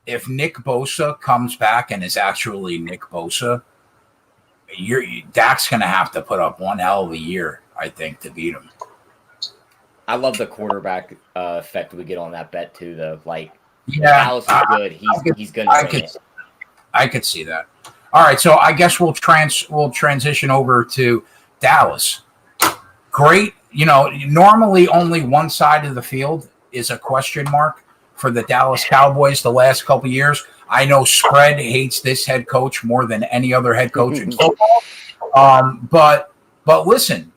if Nick Bosa comes back and is actually Nick Bosa, Dak's going to have to put up one hell of a year, I think, to beat him. I love the quarterback effect we get on that bet too, though. Like, Dallas is good. He's going to win it. I could see that. All right, so I guess we'll transition over to Dallas. Great. You know, normally only one side of the field is a question mark for the Dallas Cowboys the last couple of years. I know Spread hates this head coach more than any other head coach in football. But listen,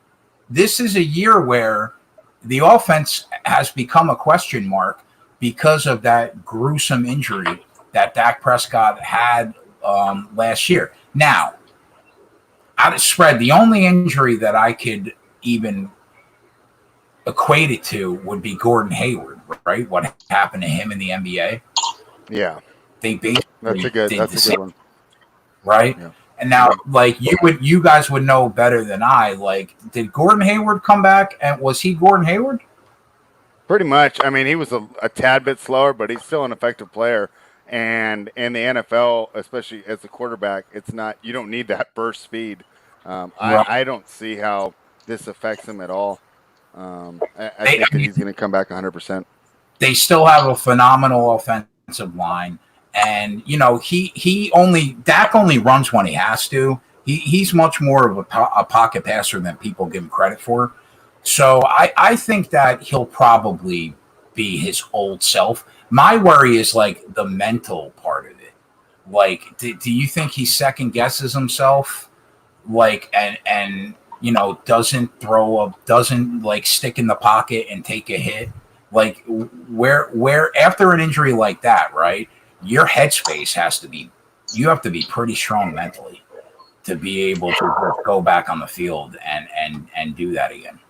this is a year where the offense has become a question mark because of that gruesome injury that Dak Prescott had last year. Now, out of Spread, the only injury that I could even equate it to would be Gordon Hayward, right? What happened to him in the NBA? Yeah, they basically that's a good one, right? Yeah. And now, like you guys would know better than I. Like, did Gordon Hayward come back? And was he Gordon Hayward? Pretty much. I mean, he was a tad bit slower, but he's still an effective player. And in the NFL, especially as a quarterback, you don't need that burst speed. I don't see how this affects him at all. I think that he's going to come back 100%. They still have a phenomenal offensive line. And, you know, Dak only runs when he has to. He's much more of a pocket passer than people give him credit for. So I think that he'll probably be his old self. My worry is like the mental part of it. Like, do you think he second guesses himself? Like, and you know, doesn't like stick in the pocket and take a hit? Like, where after an injury like that, right? Your headspace you have to be pretty strong mentally to be able to go back on the field and do that again.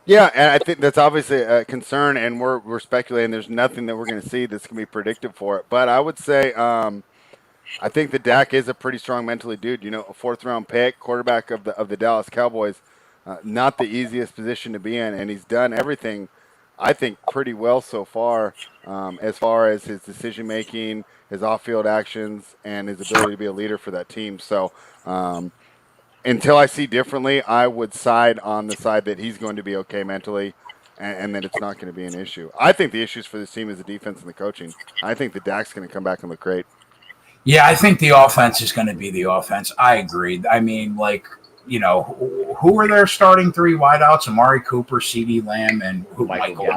Yeah, and I think that's obviously a concern, and we're speculating. There's nothing that we're going to see that's going to be predictive for it. But I would say I think that Dak is a pretty strong mentally dude. You know, a 4th-round pick, quarterback of the Dallas Cowboys, not the easiest position to be in, and he's done everything, I think, pretty well so far as his decision-making, his off-field actions, and his ability to be a leader for that team. So until I see differently, I would side on the side that he's going to be okay mentally and that it's not going to be an issue. I think the issues for this team is the defense and the coaching. I think that Dak's going to come back and look great. Yeah, I think the offense is going to be the offense. I agree. I mean, like, you know, who are their starting 3 wideouts? Amari Cooper, CeeDee Lamb, and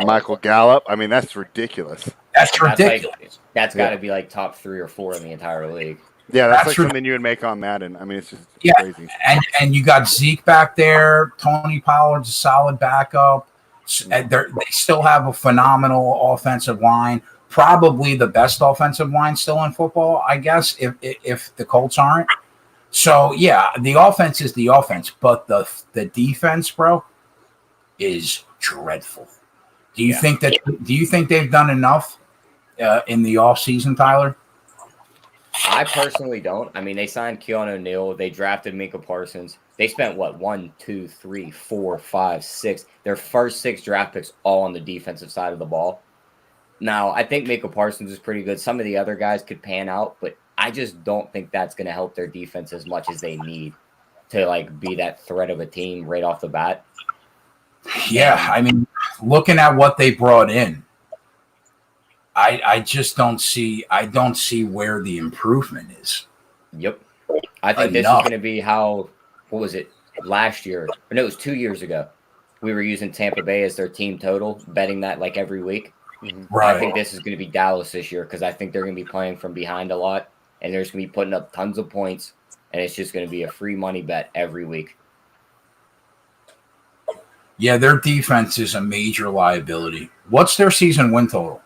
Michael Gallup. I mean, that's ridiculous. That's ridiculous. That's got to be like top 3 or 4 in the entire league. Yeah, that's like something you would make on Madden. I mean, it's just crazy. And you got Zeke back there. Tony Pollard's a solid backup. And they still have a phenomenal offensive line. Probably the best offensive line still in football, I guess, if the Colts aren't. So, yeah, the offense is the offense. But the defense, bro, is dreadful. Do you think they've done enough in the offseason, Tyler? I personally don't. I mean, they signed Keanu O'Neal. They drafted Micah Parsons. They spent, what, 1, 2, 3, 4, 5, 6. Their first 6 draft picks all on the defensive side of the ball. Now, I think Micah Parsons is pretty good. Some of the other guys could pan out, but I just don't think that's going to help their defense as much as they need to, like, be that threat of a team right off the bat. Yeah, I mean, looking at what they brought in, I just don't see where the improvement is. Yep. I think this is going to be how, what was it, last year? Or no, it was 2 years ago. We were using Tampa Bay as their team total, betting that like every week. Right. I think this is going to be Dallas this year because I think they're going to be playing from behind a lot, and they're just going to be putting up tons of points, and it's just going to be a free money bet every week. Yeah, their defense is a major liability. What's their season win total?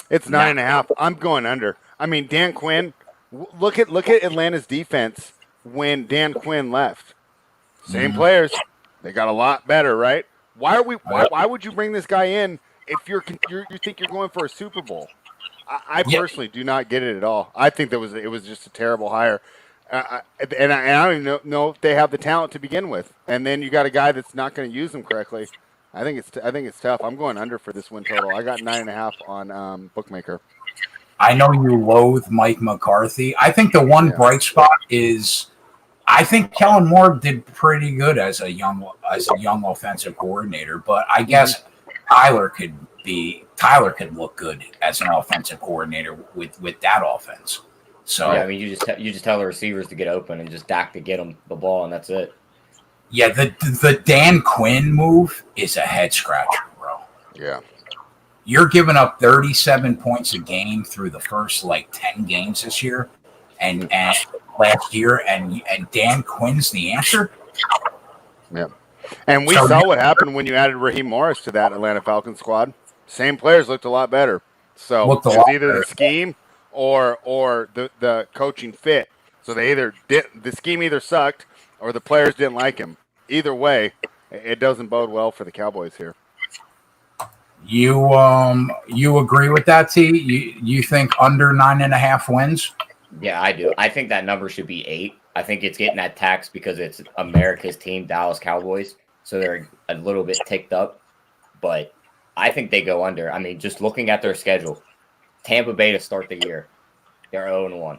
It's 9.5. I'm going under. I mean, Dan Quinn. Look at Atlanta's defense when Dan Quinn left. Same players. They got a lot better, right? Why would you bring this guy in if you think you're going for a Super Bowl? I personally do not get it at all. I think it was just a terrible hire. And I don't even know if they have the talent to begin with. And then you got a guy that's not going to use them correctly. I think it's tough. I'm going under for this win total. I got 9.5 on Bookmaker. I know you loathe Mike McCarthy. I think the one bright spot is I think Kellen Moore did pretty good as a young offensive coordinator. But I guess Tyler could look good as an offensive coordinator with that offense. So yeah, I mean, you just tell the receivers to get open and just Dak to get them the ball, and that's it. Yeah, the Dan Quinn move is a head scratcher, bro. Yeah, you're giving up 37 points a game through the first 10 games this year, and last year, and Dan Quinn's the answer. Yeah, and we saw what happened when you added Raheem Morris to that Atlanta Falcons squad. Same players looked a lot better. So it's either the scheme or the coaching fit. So the scheme either sucked or the players didn't like him. Either way, it doesn't bode well for the Cowboys here. You agree with that, T? You think under 9.5 wins? Yeah, I do. I think that number should be 8. I think it's getting that tax because it's America's team, Dallas Cowboys. So they're a little bit ticked up. But I think they go under. I mean, just looking at their schedule, Tampa Bay to start the year, they're 0-1.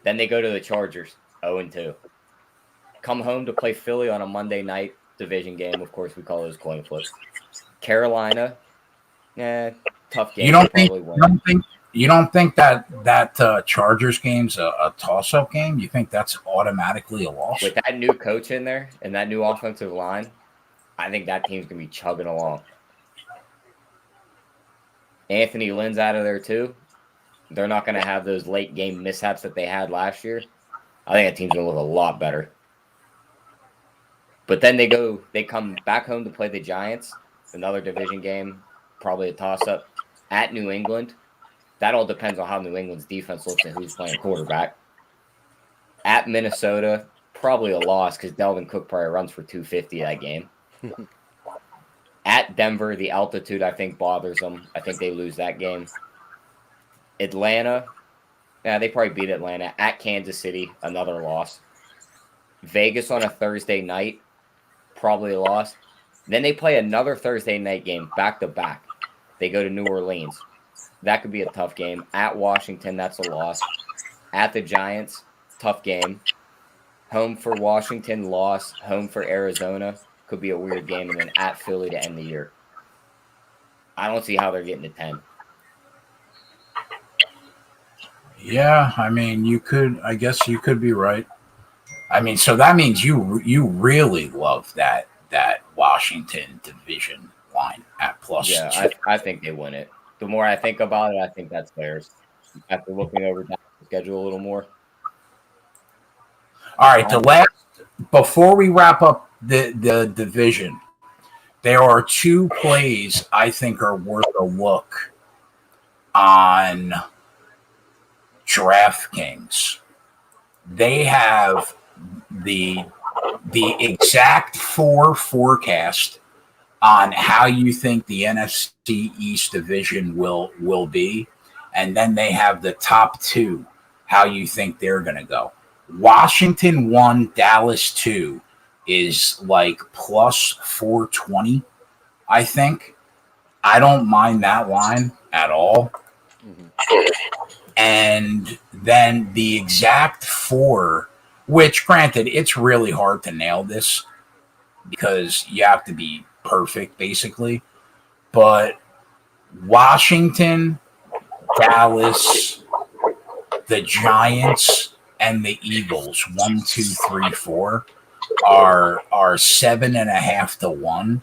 Then they go to the Chargers, 0-2. Come home to play Philly on a Monday night division game. Of course, we call those coin flips. Carolina, tough game. You don't think that Chargers game's a toss-up game? You think that's automatically a loss? With that new coach in there and that new offensive line, I think that team's going to be chugging along. Anthony Lynn's out of there too. They're not going to have those late game mishaps that they had last year. I think that team's going to look a lot better. But then they come back home to play the Giants, another division game, probably a toss-up, at New England. That all depends on how New England's defense looks and who's playing quarterback. At Minnesota, probably a loss because Delvin Cook probably runs for 250 that game. At Denver, the altitude, I think, bothers them. I think they lose that game. Atlanta, they probably beat Atlanta. At Kansas City, another loss. Vegas on a Thursday night, probably a loss. Then they play another Thursday night game back-to-back. They go to New Orleans. That could be a tough game. At Washington, that's a loss. At the Giants, tough game. Home for Washington, loss. Home for Arizona, could be a weird game. And then at Philly to end the year. I don't see how they're getting to 10. Yeah, I mean, I guess you could be right. I mean, so that means you really love that Washington division line at plus. Yeah, I think they win it. The more I think about it, I think that's theirs. After looking over the schedule a little more. All right, before we wrap up the division, there are 2 plays I think are worth a look on DraftKings. They have the exact 4 forecast on how you think the NFC East division will be, and then they have the top two, how you think they're going to go. Washington 1, Dallas 2 is like plus 420, I think. I don't mind that line at all. And then the exact 4, which granted, it's really hard to nail this because you have to be perfect, basically. But Washington, Dallas, the Giants, and the Eagles, 1, 2, 3, 4, are 7.5 to 1.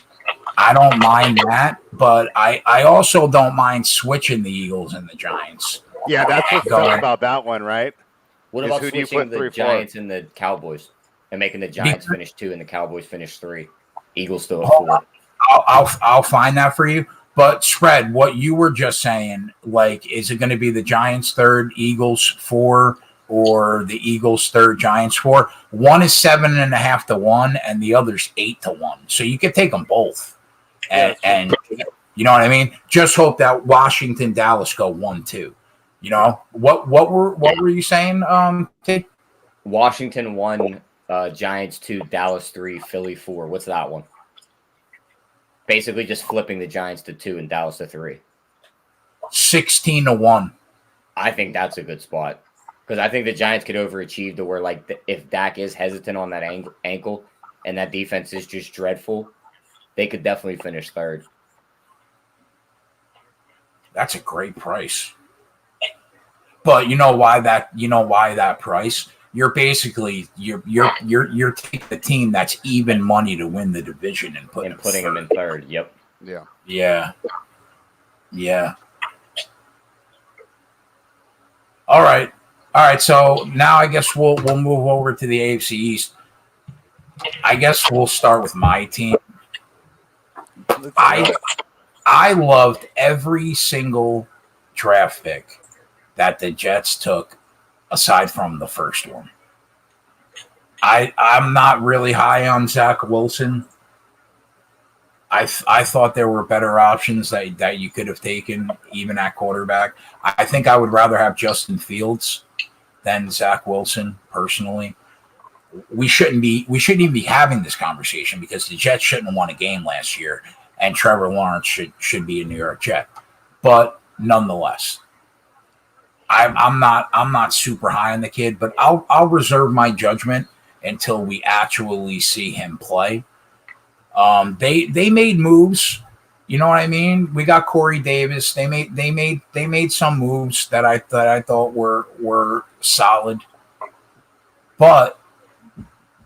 I don't mind that, but I also don't mind switching the Eagles and the Giants. Yeah, that's what's tough about that one, right? What about switching the Giants and the Cowboys and making the Giants finish 2 and the Cowboys finish 3? Eagles still at 4. I'll find that for you. But spread what you were just saying. Like, is it going to be the Giants 3rd, Eagles 4, or the Eagles 3rd, Giants 4? One is 7.5 to 1, and the other's 8 to 1. So you could take them both. And you know what I mean? Just hope that Washington, Dallas go 1-2. You know what were you saying? Kid? Washington 1, Giants 2, Dallas 3, Philly 4. What's that one? Basically, just flipping the Giants to 2 and Dallas to 3. 16 to 1. I think that's a good spot because I think the Giants could overachieve to where, like, if Dak is hesitant on that ankle and that defense is just dreadful, they could definitely finish 3rd. That's a great price. But you know why that price? You're basically you're taking the team that's even money to win the division and putting them in 3rd. Yep. Yeah. All right. So now I guess we'll move over to the AFC East. I guess we'll start with my team. I loved every single draft pick that the Jets took, aside from the first one. I'm not really high on Zach Wilson. I thought there were better options that you could have taken, even at quarterback. I think I would rather have Justin Fields than Zach Wilson, personally. We shouldn't even be having this conversation because the Jets shouldn't have won a game last year, and Trevor Lawrence should be a New York Jet. But nonetheless, I'm not super high on the kid, but I'll reserve my judgment until we actually see him play. They made moves, you know what I mean? We got Corey Davis. They made some moves that I thought were solid, but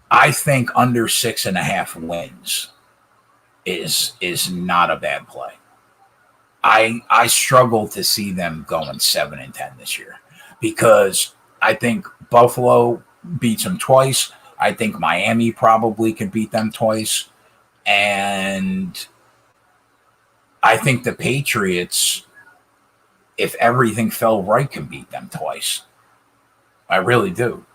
I think under 6.5 wins is not a bad play. I struggle to see them going 7-10 this year because I think Buffalo beats them twice. I think Miami probably could beat them twice. And I think the Patriots, if everything fell right, can beat them twice. I really do.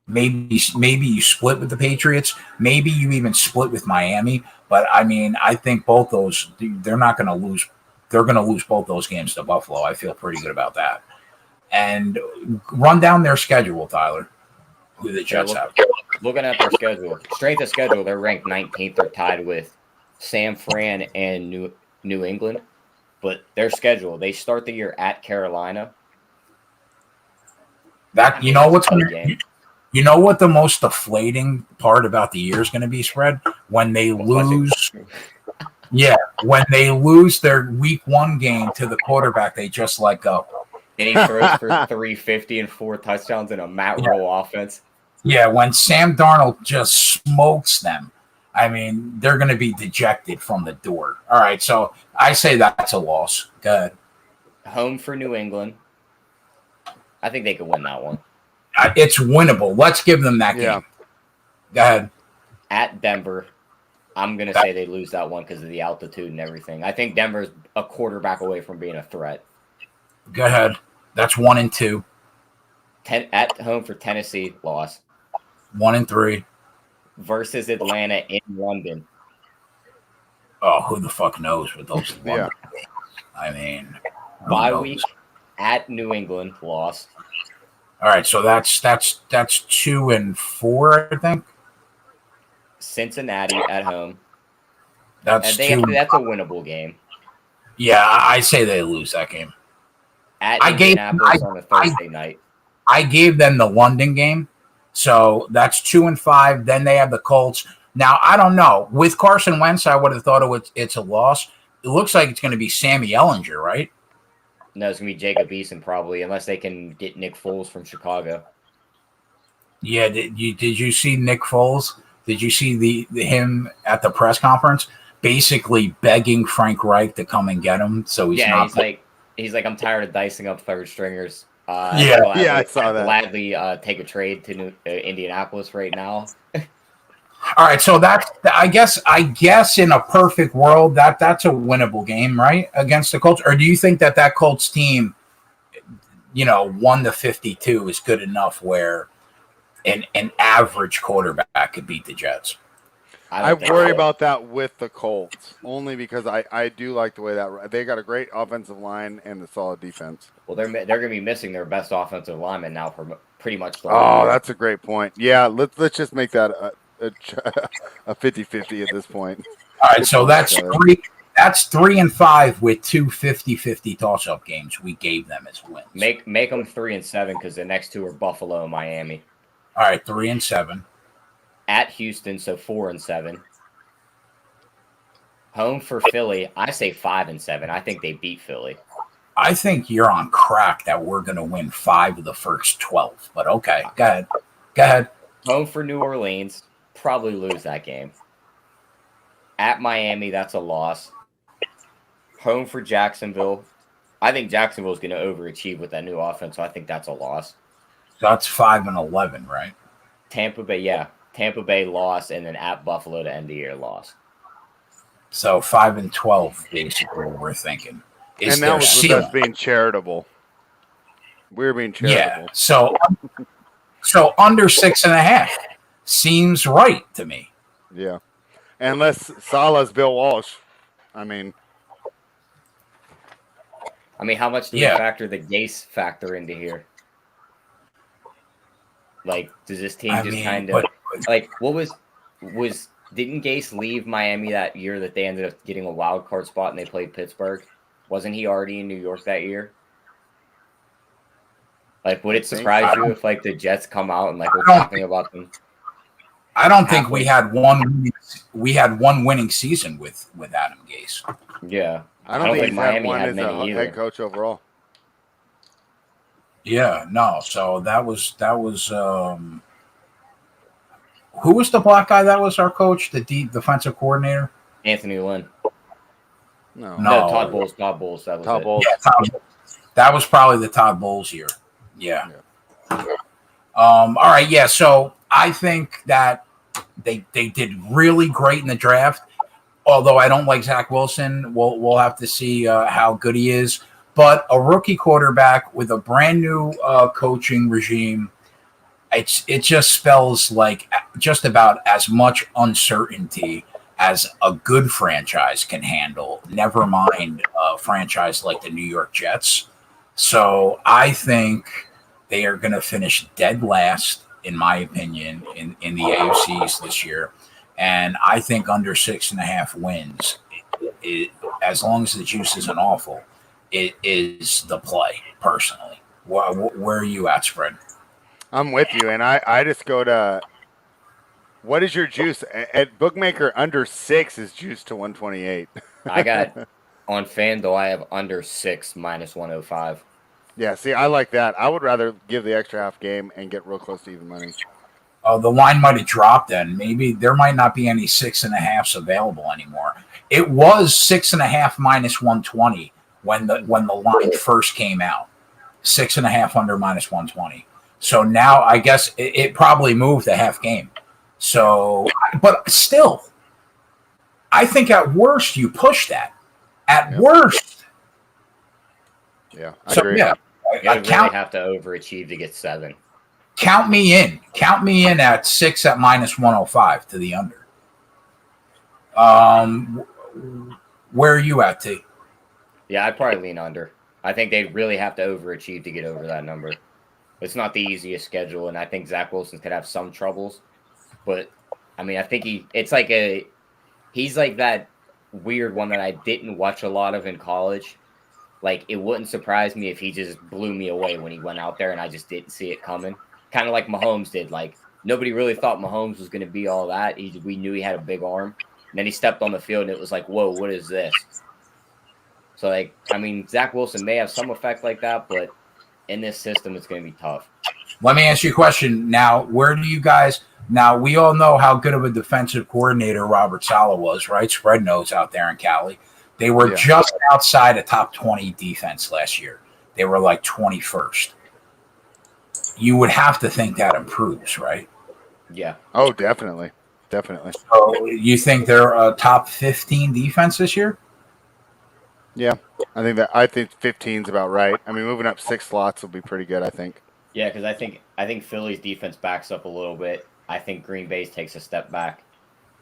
Maybe you split with the Patriots. Maybe you even split with Miami. But, I mean, I think both those, they're not going to lose. They're going to lose both those games to Buffalo. I feel pretty good about that. And run down their schedule, Tyler, who the Jets have. Looking at their schedule, strength of schedule, they're ranked 19th. They're tied with San Fran and New England. But their schedule, they start the year at Carolina. That you know what's going to You know what the most deflating part about the year is going to be, Spread? When they lose. Yeah, when they lose their week 1 game to the quarterback they just let go. And he throws for 350 and 4 touchdowns in a Matt Rule offense. Yeah, when Sam Darnold just smokes them, I mean, they're going to be dejected from the door. All right, so I say that's a loss. Go ahead. Home for New England. I think they could win that one. It's winnable. Let's give them that game. Go ahead. At Denver, I'm going to say they lose that one because of the altitude and everything. I think Denver's a quarterback away from being a threat. Go ahead. That's 1 and 2. At home for Tennessee, loss. 1 and 3. Versus Atlanta in London. Oh, who the fuck knows with those? Yeah. I mean, Bye week at New England loss. All right, so that's 2-4, I think. Cincinnati at home. That's That's a winnable game. Yeah, I say they lose that game. At Indianapolis on a Thursday night. I gave them the London game, so that's 2-5. Then they have the Colts. Now I don't know. With Carson Wentz, I would have thought it's a loss. It looks like it's going to be Sammy Ellinger, right? No, it's going to be Jacob Eason probably, unless they can get Nick Foles from Chicago. Yeah, did you see Nick Foles? Did you see him at the press conference basically begging Frank Reich to come and get him? So he's like, I'm tired of dicing up third stringers. I saw that. Gladly take a trade to Indianapolis right now. All right, so I guess in a perfect world that's a winnable game, right, against the Colts? Or do you think that Colts team, 1-52 is good enough where an average quarterback could beat the Jets? I worry about that with the Colts only because I do like the way that they got a great offensive line and a solid defense. Well, they're going to be missing their best offensive lineman now for pretty much the whole year. That's a great point. Yeah, let's just make that a 50-50 at this point. All right, so that's 3-5 with 2 50-50 toss-up games we gave them as wins. Make them 3-7 because the next two are Buffalo and Miami. All right, 3-7. At Houston, so 4-7. Home for Philly, I say 5-7. I think they beat Philly. I think you're on crack that we're going to win 5 of the first 12. But okay, go ahead. Home for New Orleans, probably lose that game. At Miami, that's a loss. Home for Jacksonville. I think Jacksonville is going to overachieve with that new offense, so I think that's a loss. That's 5-11, right? Tampa Bay loss, and then at Buffalo to end the year loss. So 5-12, basically, what we're thinking. And that was with us being charitable. We're being charitable. Yeah. So under 6.5 seems right to me. Yeah. Unless Salah's Bill Walsh. I mean, how much do we factor the Gase factor into here? Like, does this team kind of what was didn't Gase leave Miami that year that they ended up getting a wild card spot and they played Pittsburgh? Wasn't he already in New York that year? Like, would it surprise you if the Jets come out and we're talking about them? I don't think we had one winning season with Adam Gase. Yeah, I don't think Miami had many head coach overall. Yeah, no. So that was who was the black guy that was our coach, the defensive coordinator? Anthony Lynn. No, Todd Bowles. That was Todd Bowles. Yeah, that was probably the Todd Bowles year. Yeah. All right. Yeah. So I think that they did really great in the draft. Although I don't like Zach Wilson, we'll have to see how good he is. But a rookie quarterback with a brand new coaching regime, it just spells just about as much uncertainty as a good franchise can handle. Never mind a franchise like the New York Jets. So I think they are going to finish dead last, in my opinion, in the AFC East this year. And I think under 6.5 wins, as long as the juice isn't awful, it is the play, personally. Where are you at, Spread? I'm with you, and I just go to, what is your juice? At Bookmaker, under 6 is juice to 128. I got, on FanDuel, I have under 6 minus 105. Yeah, see, I like that. I would rather give the extra half game and get real close to even money. Oh, the line might have dropped then. Maybe there might not be any 6.5s available anymore. It was 6.5 minus 120 when the line first came out. 6.5 under minus 120. So now I guess it probably moved a half game. So, but still, I think at worst you push that. At worst. Yeah, I agree. Yeah, you really have to overachieve to get 7. Count me in. Count me in at 6 at minus 105 to the under. Where are you at, T? Yeah, I'd probably lean under. I think they'd really have to overachieve to get over that number. It's not the easiest schedule, and I think Zach Wilson could have some troubles. But I mean, I think he's like that weird one that I didn't watch a lot of in college. Like, it wouldn't surprise me if he just blew me away when he went out there and I just didn't see it coming. Kind of like Mahomes did. Like, nobody really thought Mahomes was going to be all that. We knew he had a big arm. And then he stepped on the field and it was like, whoa, what is this? So, like, I mean, Zach Wilson may have some effect like that, but in this system, it's going to be tough. Let me ask you a question. Now, where do you guys – now, we all know how good of a defensive coordinator Robert Saleh was, right? Spread nose out there in Cali. They were just outside a top 20 defense last year. They were like 21st. You would have to think that improves, right? Yeah. Oh, definitely. Definitely. So you think they're a top 15 defense this year? Yeah. I think 15 is about right. I mean, moving up 6 slots will be pretty good, I think. Yeah, because I think Philly's defense backs up a little bit. I think Green Bay's takes a step back.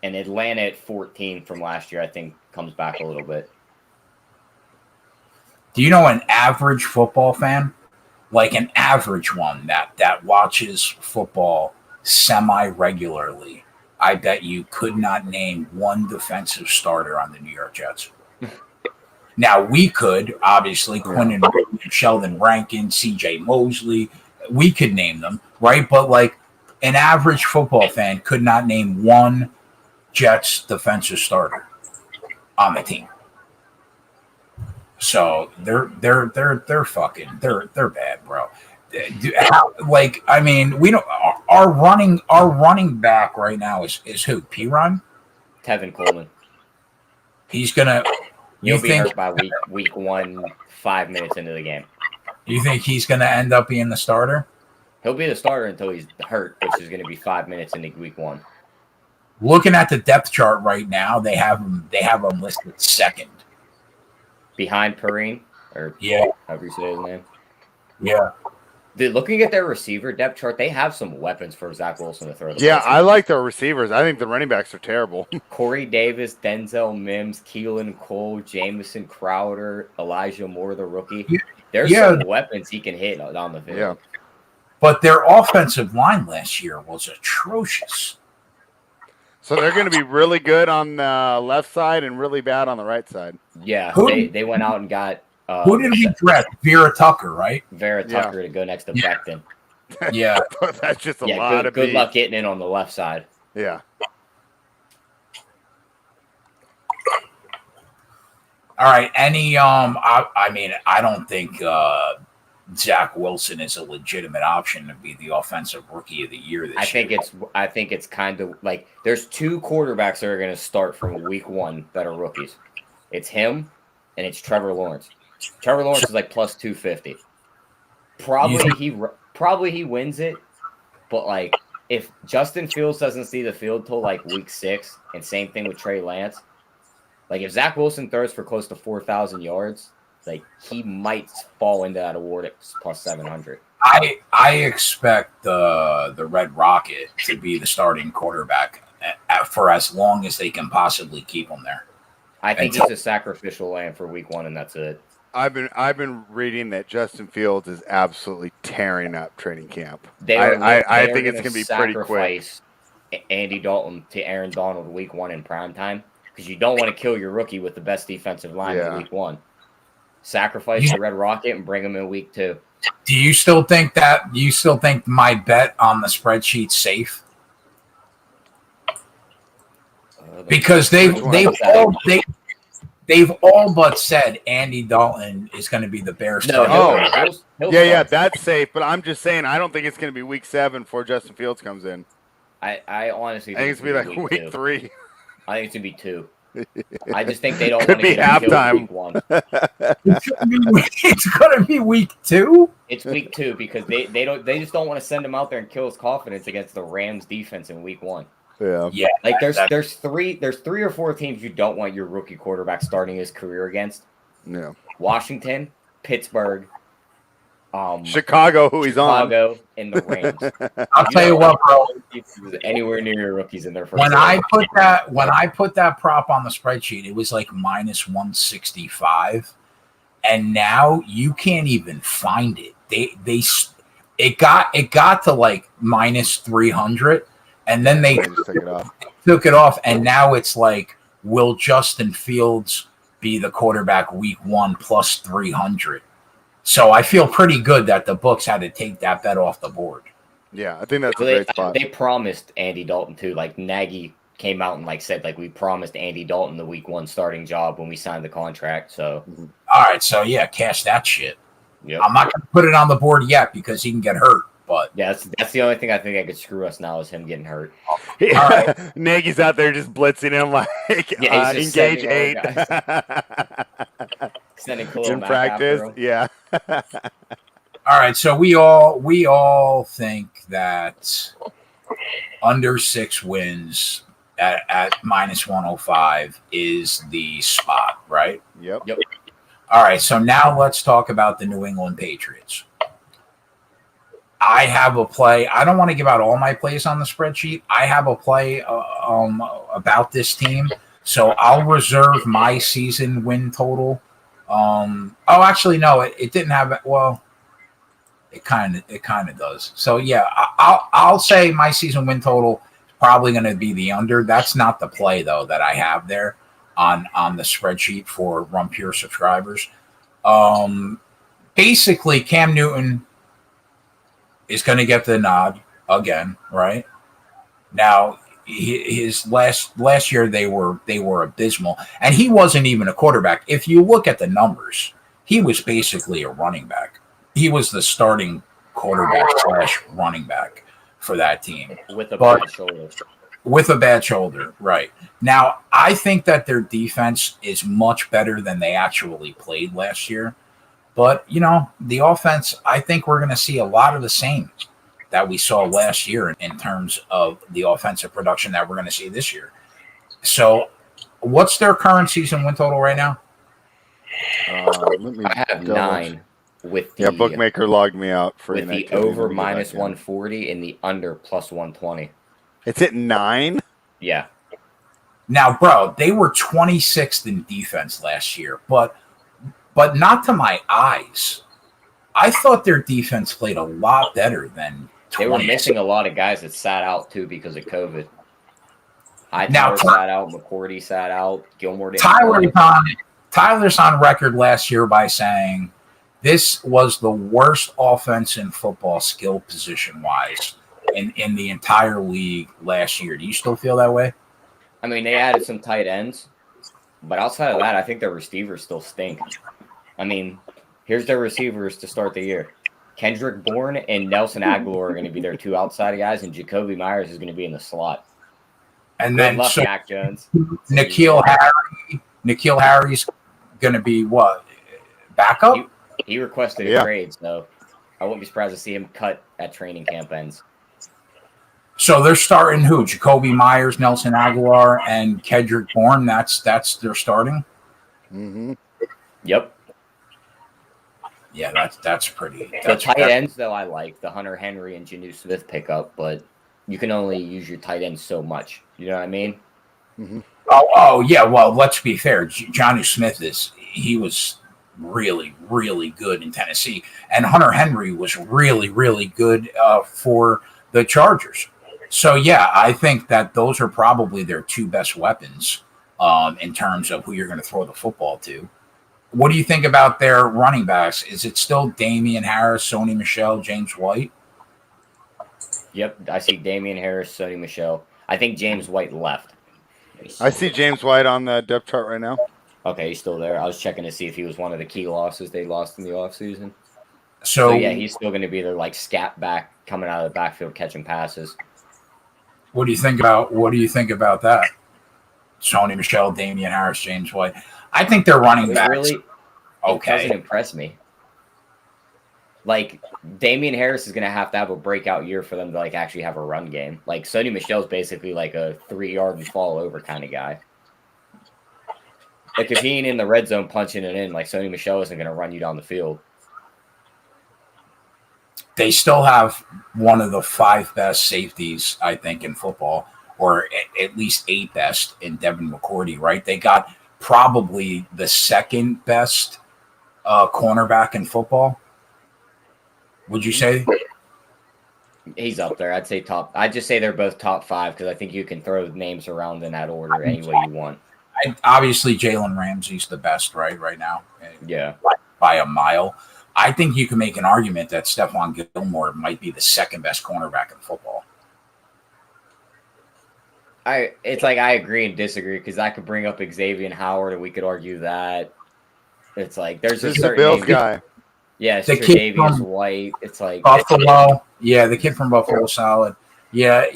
And Atlanta at 14 from last year, I think, comes back a little bit. Do you know an average football fan, like an average one that watches football semi-regularly, I bet you could not name one defensive starter on the New York Jets. Now, we could, obviously, Quentin Williams, Sheldon Rankin, C.J. Mosley, we could name them, right? But, like, an average football fan could not name one Jets defensive starter on the team. So they're bad, bro. I mean, we don't. Our running back right now is who? Piron? Tevin Coleman. He's gonna. You'll be hurt by week 1, 5 minutes into the game. You think he's gonna end up being the starter? He'll be the starter until he's hurt, which is going to be 5 minutes into week 1. Looking at the depth chart right now, they have him listed second. Behind Perrine, or however you say his name. Yeah. Looking at their receiver depth chart, they have some weapons for Zach Wilson to throw. I like their receivers. I think the running backs are terrible. Corey Davis, Denzel Mims, Keelan Cole, Jamison Crowder, Elijah Moore, the rookie. There's some weapons he can hit on the field. Yeah. But their offensive line last year was atrocious. So they're going to be really good on the left side and really bad on the right side. Yeah, they went out and got who did we draft? Vera Tucker, right? Vera Tucker to go next to Becton. Yeah, that's just a lot of good luck getting in on the left side. Yeah. All right. I mean, I don't think Zach Wilson is a legitimate option to be the offensive rookie of the year this year. I think it's kind of like there's 2 quarterbacks that are going to start from week 1 that are rookies. It's him and it's Trevor Lawrence. Trevor Lawrence is like plus 250. Probably he wins it, but like if Justin Fields doesn't see the field till like week 6, and same thing with Trey Lance, like if Zach Wilson throws for close to 4,000 yards, like he might fall into that award at plus 700. I expect the Red Rocket to be the starting quarterback for as long as they can possibly keep him there. I think he's a sacrificial lamb for week 1, and that's it. I've been reading that Justin Fields is absolutely tearing up training camp. I think it's going to be pretty quick. Andy Dalton to Aaron Donald week 1 in prime time, because you don't want to kill your rookie with the best defensive line in week 1. Sacrifice the Red Rocket and bring him in week 2. Do you still think my bet on the spreadsheet's safe? Because they've all but said Andy Dalton is going to be the Bears. That's safe. But I'm just saying, I don't think it's going to be week 7 before Justin Fields comes in. I honestly think it's going to be like week 3. I think it's going to be 2. I just think they don't want to get halftime. Week 1. It's going to be week 2. It's week 2 because they just don't want to send him out there and kill his confidence against the Rams defense in week 1. Yeah. Like there's 3 or 4 teams you don't want your rookie quarterback starting his career against. Yeah. Washington, Pittsburgh, Chicago, who he's on. Chicago and the Rams. I'll tell you what, bro. Anywhere near your rookies in their first. When I put that prop on the spreadsheet, it was like minus 165, and now you can't even find it. It got to like minus 300, and then they took it off, and now it's like, will Justin Fields be the quarterback week 1 plus 300? So I feel pretty good that the books had to take that bet off the board. Yeah, I think that's a great spot. They promised Andy Dalton too. Like Nagy came out and like said, like, we promised Andy Dalton the week 1 starting job when we signed the contract. So all right, so yeah, cash that shit. Yep. I'm not gonna put it on the board yet because he can get hurt. But yeah, that's the only thing I think I could screw us now is him getting hurt. Yeah. Nagy's out there just blitzing him like engage 8. In practice, yeah. All right, so we all think that under 6 wins at minus 105 is the spot, right? Yep. All right, so now let's talk about the New England Patriots. I have a play. I don't want to give out all my plays on the spreadsheet. I have a play about this team, so I'll reserve my season win total. Actually, no, it didn't have it. Well, it kind of does. So yeah, I'll say my season win total is probably going to be the under. That's not the play though that I have there on the spreadsheet for Run Pure subscribers. Basically, Cam Newton is going to get the nod again, right? Now, his last year they were abysmal, and he wasn't even a quarterback. If you look at the numbers, he was basically a running back. He was the starting quarterback / running back for that team with a bad shoulder. With a bad shoulder, right? Now, I think that their defense is much better than they actually played last year. But, the offense, I think we're going to see a lot of the same that we saw last year in terms of the offensive production that we're going to see this year. So what's their current season win total right now? I have 9 with the bookmaker logged me out for with the over minus 140 and the under plus 120. It's at 9? Yeah. Now, bro, they were 26th in defense last year, but not to my eyes. I thought their defense played a lot better than 20. They were missing a lot of guys that sat out, too, because of COVID. Hightower sat out. McCourty sat out. Gilmore didn't. Tyler's on record last year by saying this was the worst offense in football skill position-wise in the entire league last year. Do you still feel that way? I mean, they added some tight ends. But outside of that, I think their receivers still stink. I mean, here's their receivers to start the year. Kendrick Bourne and Nelson Aguilar are going to be their 2 outside guys, and Jacoby Myers is going to be in the slot. And then Mac Jones. N'Keal Harry's going to be what? Backup? He requested a trade, so I wouldn't be surprised to see him cut at training camp ends. So they're starting who? Jacoby Myers, Nelson Aguilar, and Kendrick Bourne. That's their starting. Mm-hmm. Yep. Yeah, that's pretty. The tight ends, though, I like the Hunter Henry and Jonnu Smith pickup, but you can only use your tight ends so much. You know what I mean? Mm-hmm. Oh yeah. Well, let's be fair. Jonnu Smith was really, really good in Tennessee, and Hunter Henry was really, really good for the Chargers. So yeah, I think that those are probably their 2 best weapons in terms of who you're going to throw the football to. What do you think about their running backs? Is it still Damian Harris, Sony Michel, James White? Yep, I see Damian Harris, Sony Michel. I think James White left. I see James White on the depth chart right now. Okay, he's still there. I was checking to see if he was one of the key losses they lost in the offseason. So yeah, he's still going to be their like scat back coming out of the backfield catching passes. What do you think about that? Sony Michel, Damian Harris, James White. I think they're running backs. Really, okay. It doesn't impress me. Like Damian Harris is going to have a breakout year for them to like actually have a run game. Like Sony Michel's basically like a 3-yard and fall over kind of guy. Like if he ain't in the red zone punching it in, like Sony Michel isn't going to run you down the field. they still have one of the 5 best safeties, I think, in football, or at least 8 best in Devin McCourty, right? They got probably the 2nd best cornerback in football. Would you say? He's up there. I'd just say they're both top 5 because I think you can throw names around in that order any way you want. Obviously, Jalen Ramsey's the best right now. Yeah. By a mile. I think you can make an argument that Stephon Gilmore might be the 2nd best cornerback in football. I agree and disagree because I could bring up Xavier Howard and we could argue that. It's like there's a certain Bills guy. Yeah, it's the kid Tre'Davious White. It's like Buffalo. Yeah, the kid from Buffalo, solid. Yeah.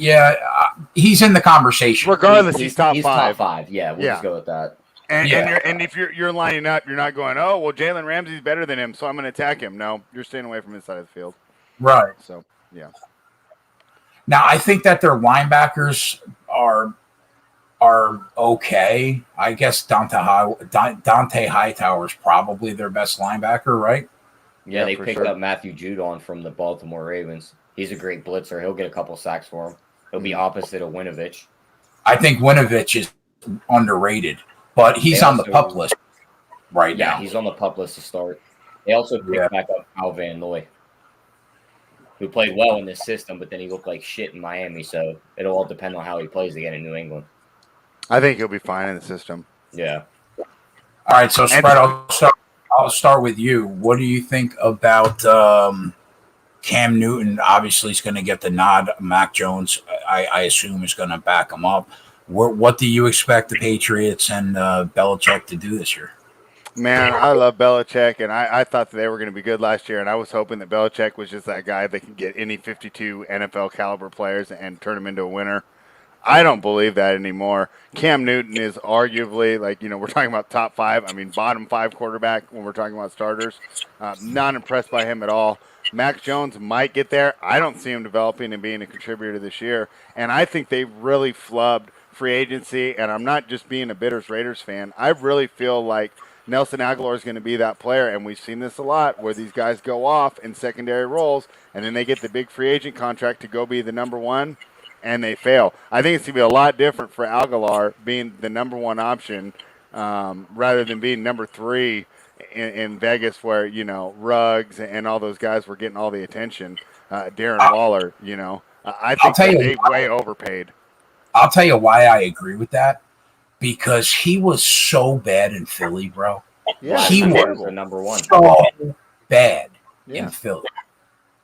He's in the conversation. Regardless, he's top 5. He's top 5. Yeah, we'll just go with that. And if you're lining up, you're not going, oh, well, Jalen Ramsey's better than him, so I'm going to attack him. No, you're staying away from his side of the field. Right. So, yeah. Now, I think that their linebackers are okay. I guess Dante Hightower is probably their best linebacker, right? Yeah, they picked up Matthew Judon from the Baltimore Ravens. He's a great blitzer. He'll get a couple sacks for him. He'll be opposite of Winovich. I think Winovich is underrated, but he's on the PUP list right now. Yeah, he's on the PUP list to start. They also picked back up Al Van Noy, who played well in this system, but then he looked like shit in Miami, so it'll all depend on how he plays again in New England. I think he'll be fine in the system. Yeah. All right, so Spread, I'll start with you. What do you think about Cam Newton? Obviously, he's going to get the nod. Mac Jones, I assume, is going to back him up. What do you expect the Patriots and Belichick to do this year? Man, I love Belichick, and I thought that they were going to be good last year, and I was hoping that Belichick was just that guy that can get any 52 NFL caliber players and turn them into a winner. I don't believe that anymore. Cam Newton is arguably, we're talking about top 5. I mean, bottom 5 quarterback when we're talking about starters. Not impressed by him at all. Mac Jones might get there. I don't see him developing and being a contributor this year. And I think they really flubbed free agency, and I'm not just being a bitter Raiders fan. I really feel like Nelson Aguilar is going to be that player, and we've seen this a lot where these guys go off in secondary roles, and then they get the big free agent contract to go be the number 1. And they fail. I think it's going to be a lot different for Aguilar being the number 1 option rather than being number 3 in Vegas where, Ruggs and all those guys were getting all the attention. Darren Waller, I think they way overpaid. I'll tell you why I agree with that. Because he was so bad in Philly, bro. Yeah, he was the number 1. So bad in Philly.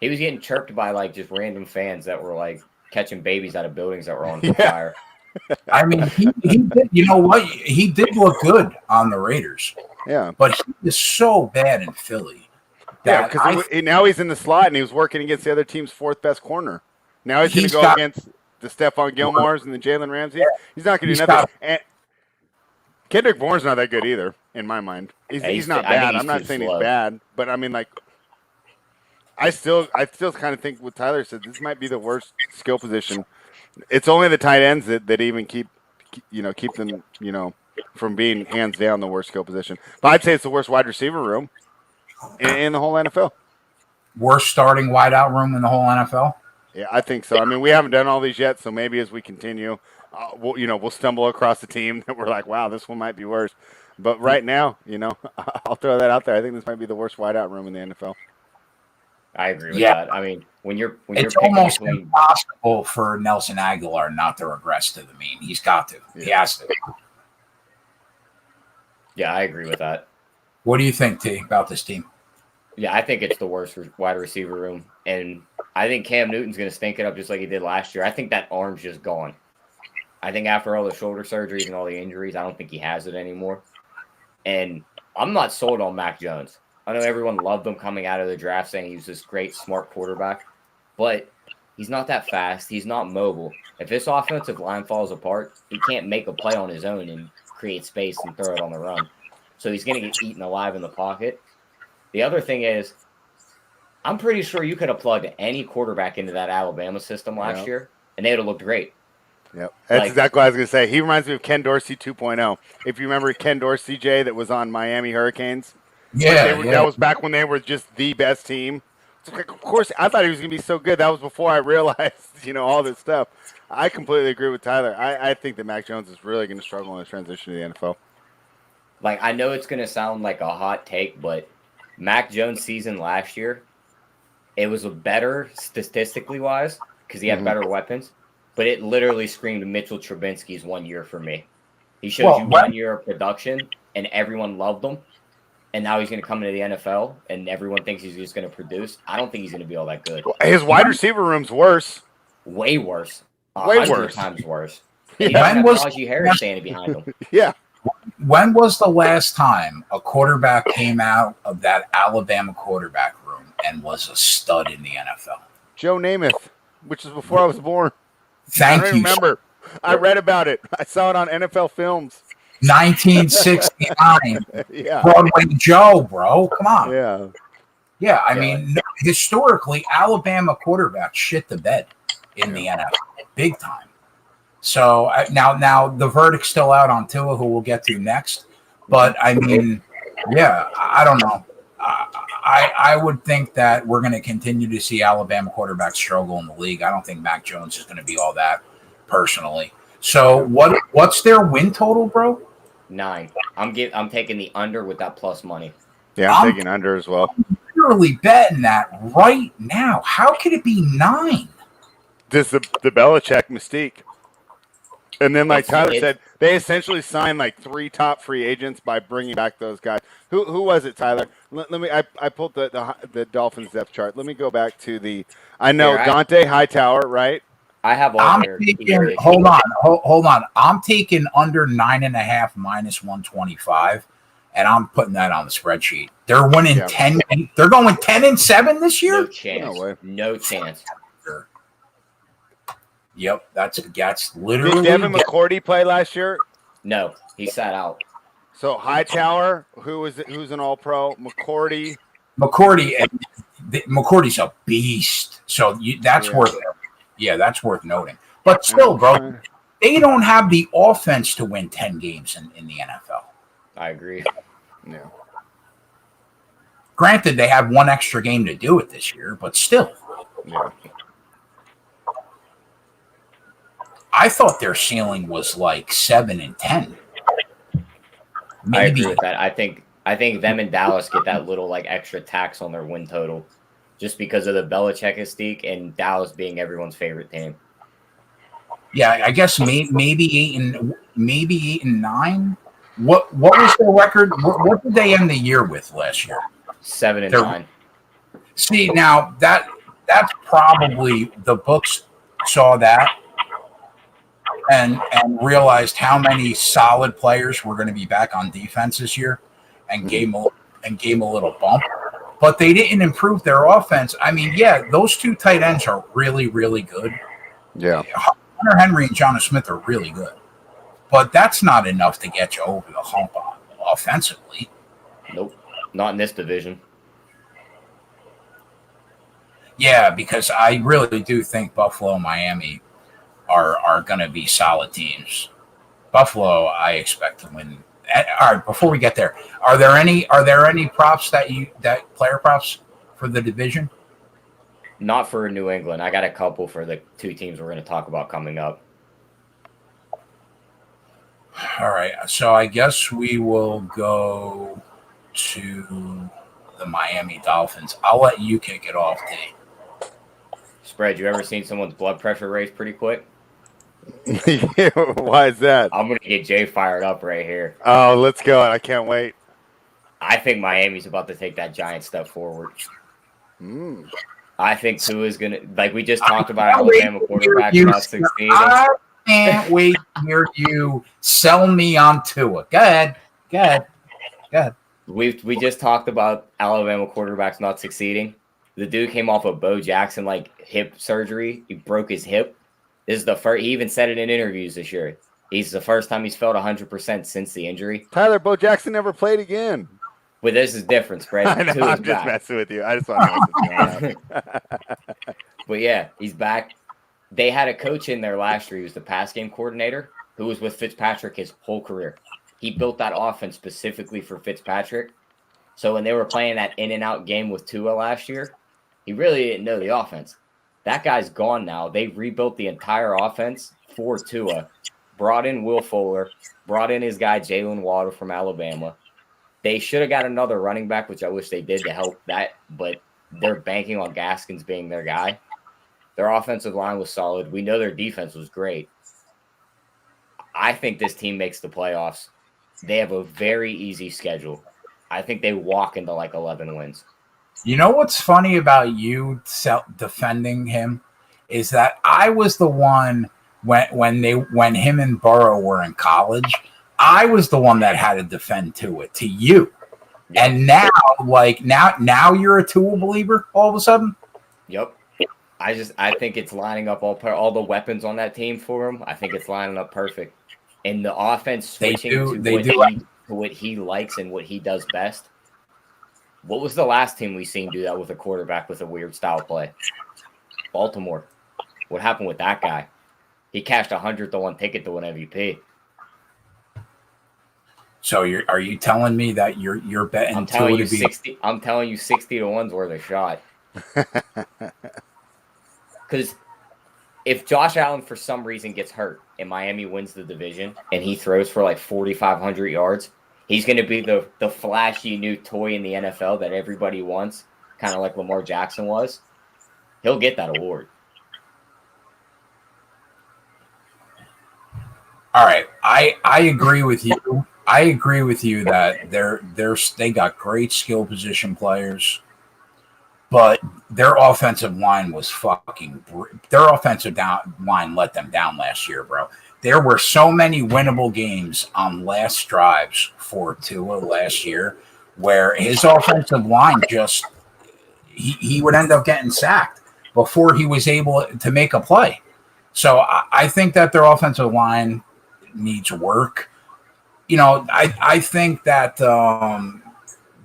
He was getting chirped by just random fans that were catching babies out of buildings that were on fire. I mean, he did, you know what? He did look good on the Raiders. Yeah. But he was so bad in Philly. Yeah, because now he's in the slot and he was working against the other team's 4th best corner. Now he's going to go against the Stephon Gilmores and the Jalen Ramsey. He's not going to do nothing. And Kendrick Bourne's not that good either, in my mind. He's not bad. I'm not saying he's bad, but I mean, I still kind of think what Tyler said. This might be the worst skill position. It's only the tight ends that even keep them, from being hands down the worst skill position. But I'd say it's the worst wide receiver room in the whole NFL. Worst starting wideout room in the whole NFL? Yeah, I think so. I mean, we haven't done all these yet, so maybe as we continue, we'll stumble across a team that we're like, wow, this one might be worse. But right now, I'll throw that out there. I think this might be the worst wideout room in the NFL. I agree with that. I mean, it's almost impossible for Nelson Aguilar not to regress to the mean. He's got to. Yeah. He has to. Yeah, I agree with that. What do you think, T, about this team? Yeah, I think it's the worst wide receiver room, and I think Cam Newton's going to stink it up just like he did last year. I think that arm's just gone. I think after all the shoulder surgeries and all the injuries, I don't think he has it anymore. And I'm not sold on Mac Jones. I know everyone loved him coming out of the draft saying he was this great, smart quarterback, but he's not that fast. He's not mobile. If this offensive line falls apart, he can't make a play on his own and create space and throw it on the run. So he's going to get eaten alive in the pocket. The other thing is, I'm pretty sure you could have plugged any quarterback into that Alabama system last year, and they would have looked great. Yep, that's exactly what I was going to say. He reminds me of Ken Dorsey 2.0. If you remember Ken Dorsey, Jay, that was on Miami Hurricanes. Yeah, that was back when they were just the best team. It's like, of course, I thought he was going to be so good. That was before I realized, all this stuff. I completely agree with Tyler. I think that Mac Jones is really going to struggle in his transition to the NFL. Like, I know it's going to sound like a hot take, but Mac Jones' season last year, it was better statistically wise because he had better weapons, but it literally screamed Mitchell Trubisky's 1 year for me. He showed you 1 year of production, and everyone loved him. And now he's going to come into the NFL, and everyone thinks he's just going to produce. I don't think he's going to be all that good. His wide receiver room's worse. Way worse. Way 100 worse. times worse. Yeah. He doesn't have Najee Harris standing behind him. Yeah. When was the last time a quarterback came out of that Alabama quarterback room and was a stud in the NFL? Joe Namath, which is before I was born. Thank you. I remember. I read about it. I saw it on NFL Films. 1969. Yeah. Broadway Joe, bro. Come on. Yeah. Yeah, I mean, historically, Alabama quarterbacks shit the bed in the NFL, big time. So now the verdict's still out on Tua, who we'll get to next. But I mean, yeah, I don't know. I would think that we're going to continue to see Alabama quarterbacks struggle in the league. I don't think Mac Jones is going to be all that, personally. So what's their win total, bro? 9. I'm taking the under with that plus money. Yeah, I'm taking under as well. Literally betting that right now. How could it be 9? Just the Belichick mystique. And then, like Tyler said, they essentially signed like 3 top free agents by bringing back those guys. Who was it, Tyler? Let me. I pulled the Dolphins depth chart. Let me go back to the. I know Dante Hightower, right? I have all I'm their. taking, hold on. I'm taking under 9.5 minus 125, and I'm putting that on the spreadsheet. They're winning 10. They're going 10-7 this year. No chance. No chance. Yep, that's literally. Did Devin McCourty play last year? No, he sat out. So Hightower, who's an All-Pro, McCourty's a beast. So that's worth it. Yeah, that's worth noting. But still, bro, they don't have the offense to win 10 games in the NFL. I agree. Yeah. Granted, they have one extra game to do it this year, but still. Yeah. I thought their ceiling was like 7-10. Maybe. I agree with that. I think them and Dallas get that little like extra tax on their win total, just because of the Belichick mystique and Dallas being everyone's favorite team. Yeah, I guess maybe 8 and 9. What was their record? What did they end the year with last year? 7-9. See, now that's probably the books saw that and realized how many solid players were going to be back on defense this year, and gave them a little bump. But they didn't improve their offense. I mean, yeah, those 2 tight ends are really, really good. Yeah. Hunter Henry and Jonnu Smith are really good. But that's not enough to get you over the hump offensively. Nope. Not in this division. Yeah, because I really do think Buffalo and Miami are going to be solid teams. Buffalo, I expect to win. All right, before we get there, are there any props that player props for the division? Not for New England. I got a couple for the 2 teams we're going to talk about coming up. All right, so I guess we will go to the Miami Dolphins. I'll let you kick it off, D. Spread, you ever seen someone's blood pressure raise pretty quick? Yeah, why is that? I'm going to get Jay fired up right here. Oh, let's go. I can't wait. I think Miami's about to take that giant step forward. I think Tua is going to, like we just talked about, Alabama quarterbacks not succeeding. I can't wait to hear you sell me on Tua. Go ahead. We just talked about Alabama quarterbacks not succeeding. The dude came off of Bo Jackson hip surgery. He broke his hip. This is the first. He even said it in interviews this year. He's the first time he's felt 100% since the injury. Tyler, Bo Jackson never played again. But this is different, Spread. I know, I'm just messing with you. I just want to mess with you. But yeah, he's back. They had a coach in there last year. He was the pass game coordinator who was with Fitzpatrick his whole career. He built that offense specifically for Fitzpatrick. So when they were playing that in and out game with Tua last year, He really didn't know the offense. That guy's gone now. They rebuilt the entire offense for Tua, brought in Will Fuller, brought in his guy Jalen Waddle from Alabama. They should have got another running back, which I wish they did to help that, but they're banking on Gaskins being their guy. Their offensive line was solid. We know their defense was great. I think this team makes the playoffs. They have a very easy schedule. I think they walk into like 11 wins. You know what's funny about you defending him is that I was the one when him and Burrow were in college. I was the one that had to defend Tua to you, and now you're a Tua believer all of a sudden. Yep. I think it's lining up all the weapons on that team for him. I think it's lining up perfect, and the offense switching to what he likes and what he does best. What was the last team we seen do that with a quarterback with a weird style play? Baltimore. What happened with that guy? He cashed a 100-to-1 ticket to win MVP. So are you telling me that you're betting? I'm telling you 60. I'm telling you 60-to-1's worth a shot. Because if Josh Allen for some reason gets hurt and Miami wins the division and he throws for like 4,500 yards, he's going to be the flashy new toy in the NFL that everybody wants, kind of like Lamar Jackson was. He'll get that award. All right, I agree with you. I agree with you that they got great skill position players, but their offensive line was their offensive line let them down last year, bro. There were so many winnable games on last drives for Tua last year where his offensive line just he would end up getting sacked before he was able to make a play. So I think that their offensive line needs work. You know, I think that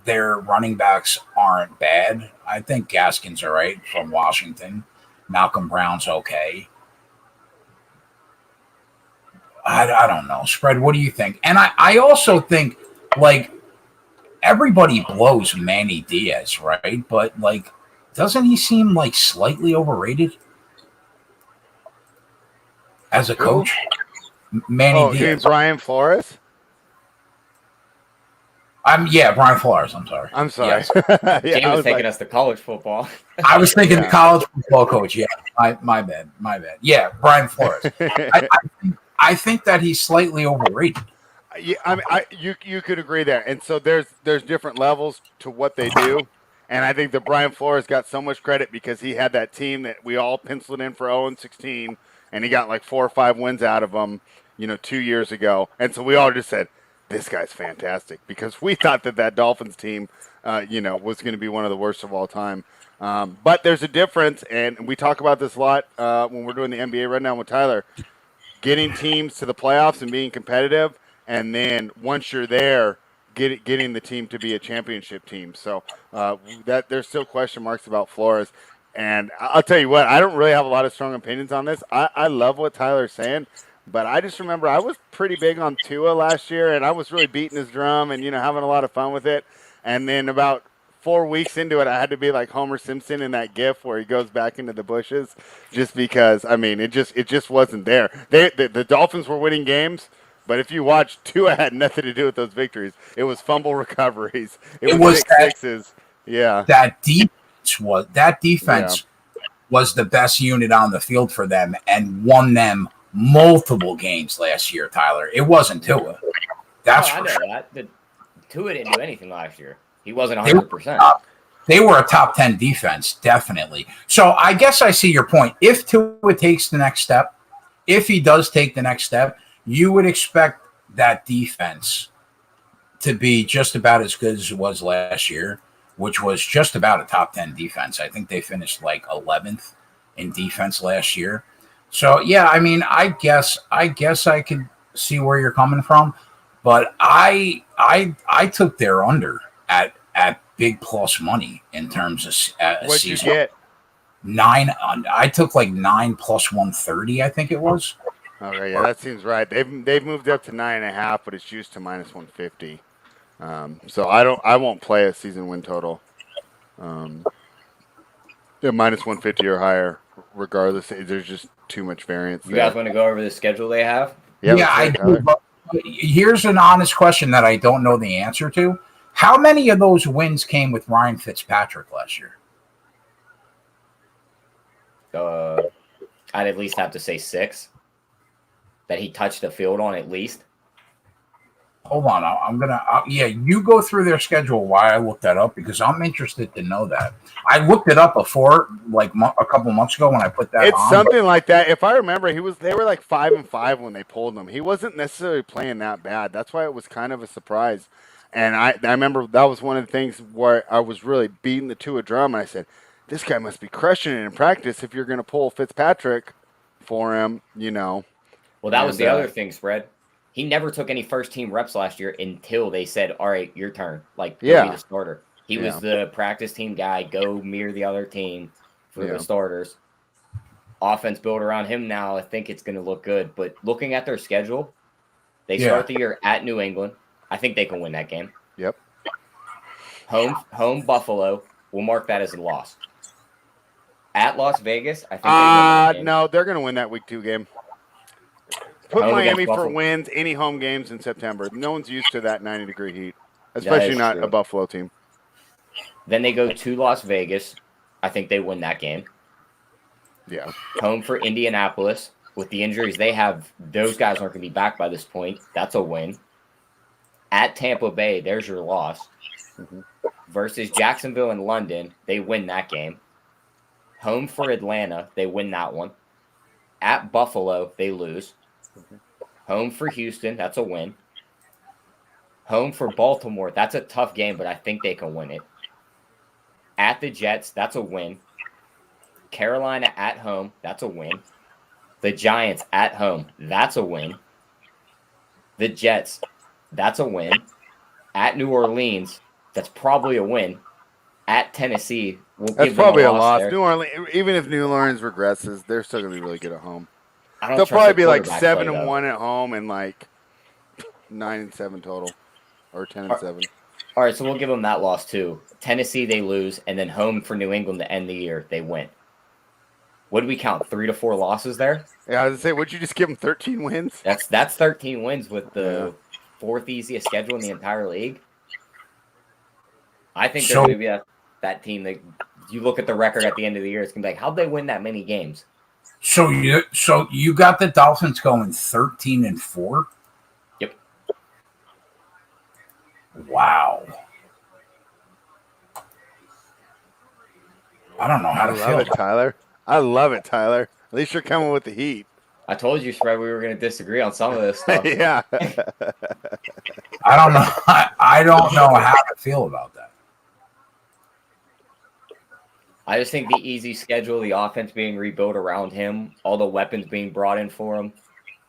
their running backs aren't bad. I think Gaskins all right from Washington. Malcolm Brown's okay. I don't know. Spread, what do you think? And I also think, like, everybody blows Manny Diaz, right? But, like, doesn't he seem, like, slightly overrated as a coach? Manny Diaz. Brian Flores? Brian Flores. I'm sorry. Yes. Jay was taking us to college football. I was thinking the college football coach. Yeah, my bad. Yeah, Brian Flores. I think that he's slightly overrated. Yeah, I mean, you could agree there. And so there's different levels to what they do. And I think that Brian Flores got so much credit because he had that team that we all penciled in for 0-16, and he got like 4 or 5 wins out of them, 2 years ago. And so we all just said, this guy's fantastic, because we thought that Dolphins team, was going to be one of the worst of all time. But there's a difference, and we talk about this a lot when we're doing the NBA rundown with Tyler, getting teams to the playoffs and being competitive, and then once you're there, getting the team to be a championship team. So that there's still question marks about Flores. And I'll tell you what, I don't really have a lot of strong opinions on this. I love what Tyler's saying. But I just remember I was pretty big on Tua last year, and I was really beating his drum and, having a lot of fun with it. And then about 4 weeks into it, I had to be like Homer Simpson in that gif where he goes back into the bushes, just because, I mean, it just wasn't there. The Dolphins were winning games, but if you watch, Tua had nothing to do with those victories. It was fumble recoveries. It was sixes. Yeah. That defense was the best unit on the field for them and won them multiple games last year, Tyler. It wasn't Tua. That's I know that. Tua didn't do anything last year. He wasn't 100%. They were a top 10 defense, definitely. So I guess I see your point. If Tua takes the next step, if he does take the next step, you would expect that defense to be just about as good as it was last year, which was just about a top 10 defense. I think they finished like 11th in defense last year. So, yeah, I mean, I guess I could see where you're coming from, but I took their under at big plus money in terms of what'd season. You get? 9. I took like 9 plus 130. I think it was. Okay, yeah, that seems right. They've moved up to 9.5, but it's used to minus 150. So I won't play a season win total. Yeah, minus 150 or higher, regardless. There's just too much variance. You guys want to go over the schedule they have? Yeah, I do. But here's an honest question that I don't know the answer to. How many of those wins came with Ryan Fitzpatrick last year? I'd at least have to say 6 that he touched the field on at least. Hold on, I'm gonna. You go through their schedule. Why I looked that up because I'm interested to know that. I looked it up before, like a couple months ago when I put that. It's something like that. If I remember, they were like 5-5 when they pulled him. He wasn't necessarily playing that bad. That's why it was kind of a surprise. And I remember that was one of the things where I was really beating the Tua drum. And I said, this guy must be crushing it in practice if you're going to pull Fitzpatrick for him, Well, that was the other thing, Spread. He never took any first-team reps last year until they said, all right, your turn. Like, go be the starter. He was the practice team guy. Go mirror the other team for the starters. Offense built around him now. I think it's going to look good. But looking at their schedule, they start the year at New England. I think they can win that game. Yep. Home Buffalo. We'll mark that as a loss. At Las Vegas, I think they win that game. No, they're going to win that week 2 game. Put Miami for wins any home games in September. No one's used to that 90-degree heat, especially not a Buffalo team. Then they go to Las Vegas. I think they win that game. Yeah. Home for Indianapolis. With the injuries they have, those guys aren't going to be back by this point. That's a win. At Tampa Bay, there's your loss. Mm-hmm. Versus Jacksonville and London, they win that game. Home for Atlanta, they win that one. At Buffalo, they lose. Home for Houston, that's a win. Home for Baltimore, that's a tough game, but I think they can win it. At the Jets, that's a win. Carolina at home, that's a win. The Giants at home, that's a win. The Jets, that's a win. At New Orleans, that's probably a win. At Tennessee, that's probably a loss. New Orleans, even if New Orleans regresses, they're still going to be really good at home. They'll probably be like 7-1 at home and like 9-7 total, or 10-7. All right, so we'll give them that loss too. Tennessee, they lose, and then home for New England to end the year, they win. What do we count? 3 to 4 losses there? Yeah, I was gonna say, would you just give them 13 wins? That's 13 wins with the 4th easiest schedule in the entire league. I think they're going to be that team that you look at the record at the end of the year. It's going to be like, how'd they win that many games? So you got the Dolphins going 13-4? Yep. Wow. I don't know how to feel. I love it, Tyler. I love it, Tyler. At least you're coming with the heat. I told you, Fred, we were going to disagree on some of this stuff. Yeah. I don't know. I don't know how to feel about that. I just think the easy schedule, the offense being rebuilt around him, all the weapons being brought in for him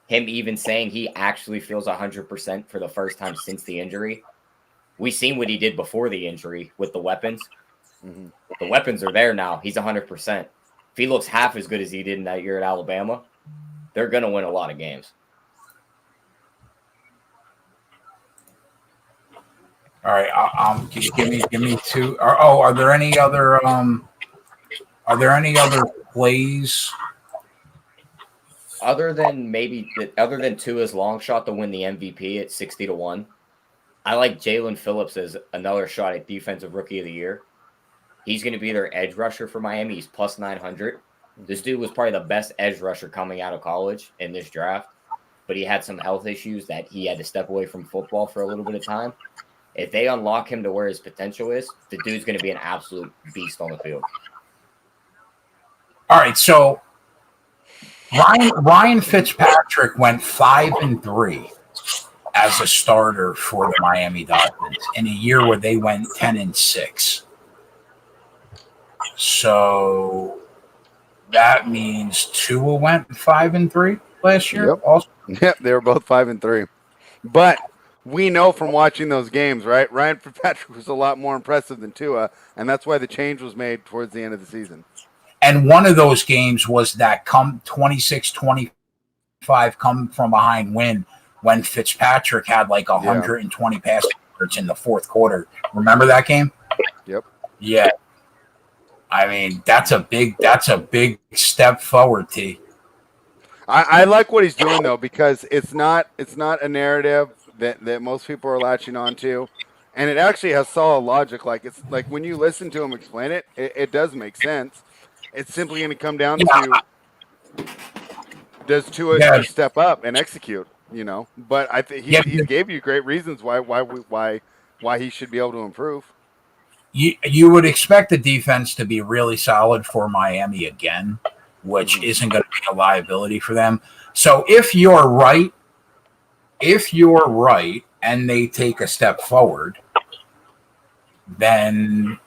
even saying he actually feels 100% for the first time since the injury. We've seen what he did before the injury with the weapons. Mm-hmm. The weapons are there now. He's 100%. If he looks half as good as he did in that year at Alabama, they're going to win a lot of games. All right, give me 2. Are there any other plays other than Tua's long shot to win the MVP at 60-1? I like Jalen Phillips as another shot at Defensive Rookie of the Year. He's going to be their edge rusher for Miami. He's plus 900. This dude was probably the best edge rusher coming out of college in this draft, but he had some health issues that he had to step away from football for a little bit of time. If they unlock him to where his potential is, the dude's going to be an absolute beast on the field. All right, so Ryan Fitzpatrick went 5-3 as a starter for the Miami Dolphins in a year where they went 10-6. So that means Tua went 5-3 last year. Yep. Also. Yep, they were both 5-3. But we know from watching those games, right? Ryan Fitzpatrick was a lot more impressive than Tua, and that's why the change was made towards the end of the season. And one of those games was that 26-25 come from behind win when Fitzpatrick had like 120 passing yards in the fourth quarter. Remember that game? Yep. Yeah. I mean, that's a big step forward, T. I like what he's doing though, because it's not a narrative that most people are latching onto, and it actually has solid logic. Like it's like when you listen to him explain it, it does make sense. It's simply going to come down to, does Tua Yeah. just step up and execute? You know, but I think he gave you great reasons why he should be able to improve. You would expect the defense to be really solid for Miami again, which isn't going to be a liability for them. So if you're right, and they take a step forward, then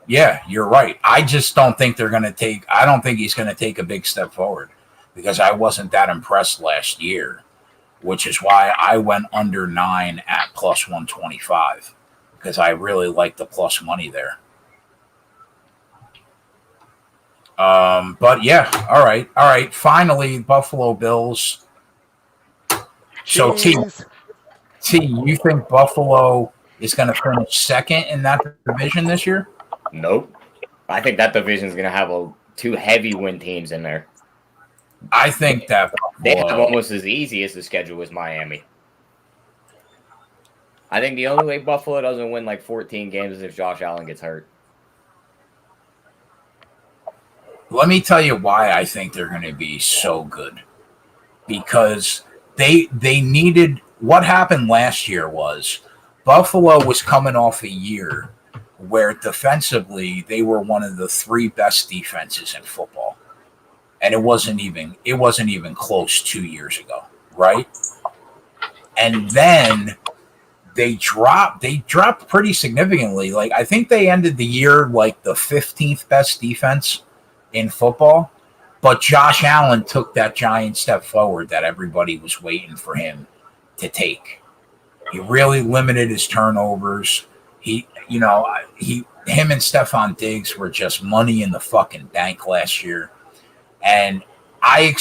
yeah, you're right. I just don't think they're going to take. I don't think he's going to take a big step forward because I wasn't that impressed last year, which is why I went under 9 at plus 125 because I really like the plus money there. But yeah, all right. Finally, Buffalo Bills. So T, you think Buffalo is going to finish second in that division this year? Nope. I think that division is going to have two heavy win teams in there. I think that they have almost as easy as the schedule as Miami. I think the only way Buffalo doesn't win like 14 games is if Josh Allen gets hurt. Let me tell you why I think they're going to be so good. Because they needed – what happened last year was Buffalo was coming off a year where defensively they were one of the 3 best defenses in football. And it wasn't even close 2 years ago, right? And then they dropped pretty significantly. Like I think they ended the year like the 15th best defense in football, but Josh Allen took that giant step forward that everybody was waiting for him to take. He really limited his turnovers. Him and Stephon Diggs were just money in the fucking bank last year. And I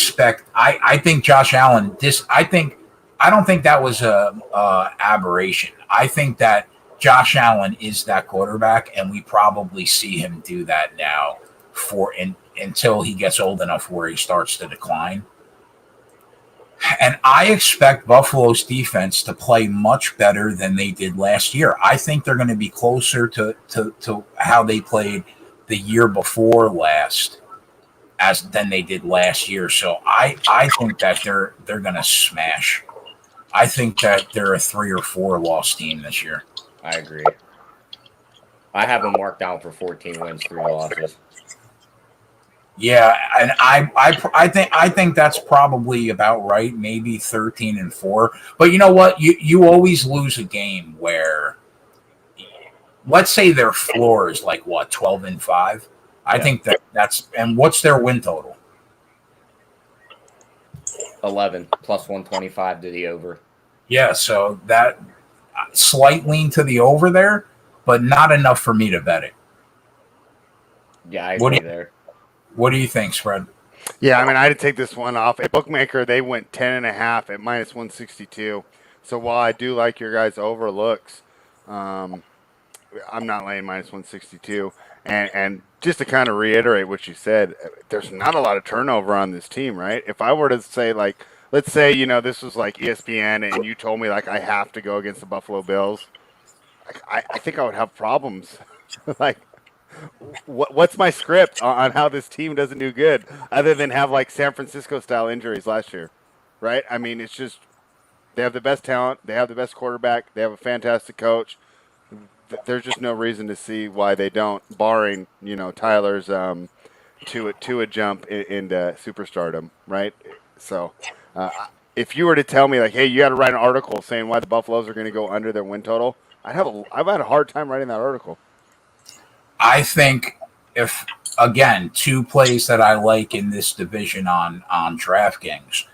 think Josh Allen, I don't think that was a aberration. I think that Josh Allen is that quarterback, and we probably see him do that now until he gets old enough where he starts to decline. And I expect Buffalo's defense to play much better than they did last year. I think they're going to be closer to how they played the year before last than they did last year. So I think that they're going to smash. I think that they're a 3 or 4 loss team this year. I agree. I have them marked down for 14 wins, 3 losses. Yeah, and I think that's probably about right, maybe 13-4. But you know what? You always lose a game where, let's say their floor is like what, 12-5. I think that's and what's their win total? 11 plus 125 to the over. Yeah, so that slight lean to the over there, but not enough for me to bet it. Yeah, I agree there. What do you think, Spread? Yeah, I mean, I had to take this one off. At Bookmaker, they went 10.5 at minus 162. So while I do like your guys' overlooks, I'm not laying minus 162. And just to kind of reiterate what you said, there's not a lot of turnover on this team, right? If I were to say, like, let's say, this was like ESPN and you told me, like, I have to go against the Buffalo Bills, I think I would have problems. Like, what's my script on how this team doesn't do good other than have, like, San Francisco-style injuries last year, right? I mean, it's just they have the best talent. They have the best quarterback. They have a fantastic coach. There's just no reason to see why they don't, barring, Tyler's to a jump into superstardom, right? So if you were to tell me, like, hey, you got to write an article saying why the Buffaloes are going to go under their win total, I've had a hard time writing that article. I think if, again, 2 plays that I like in this division on DraftKings,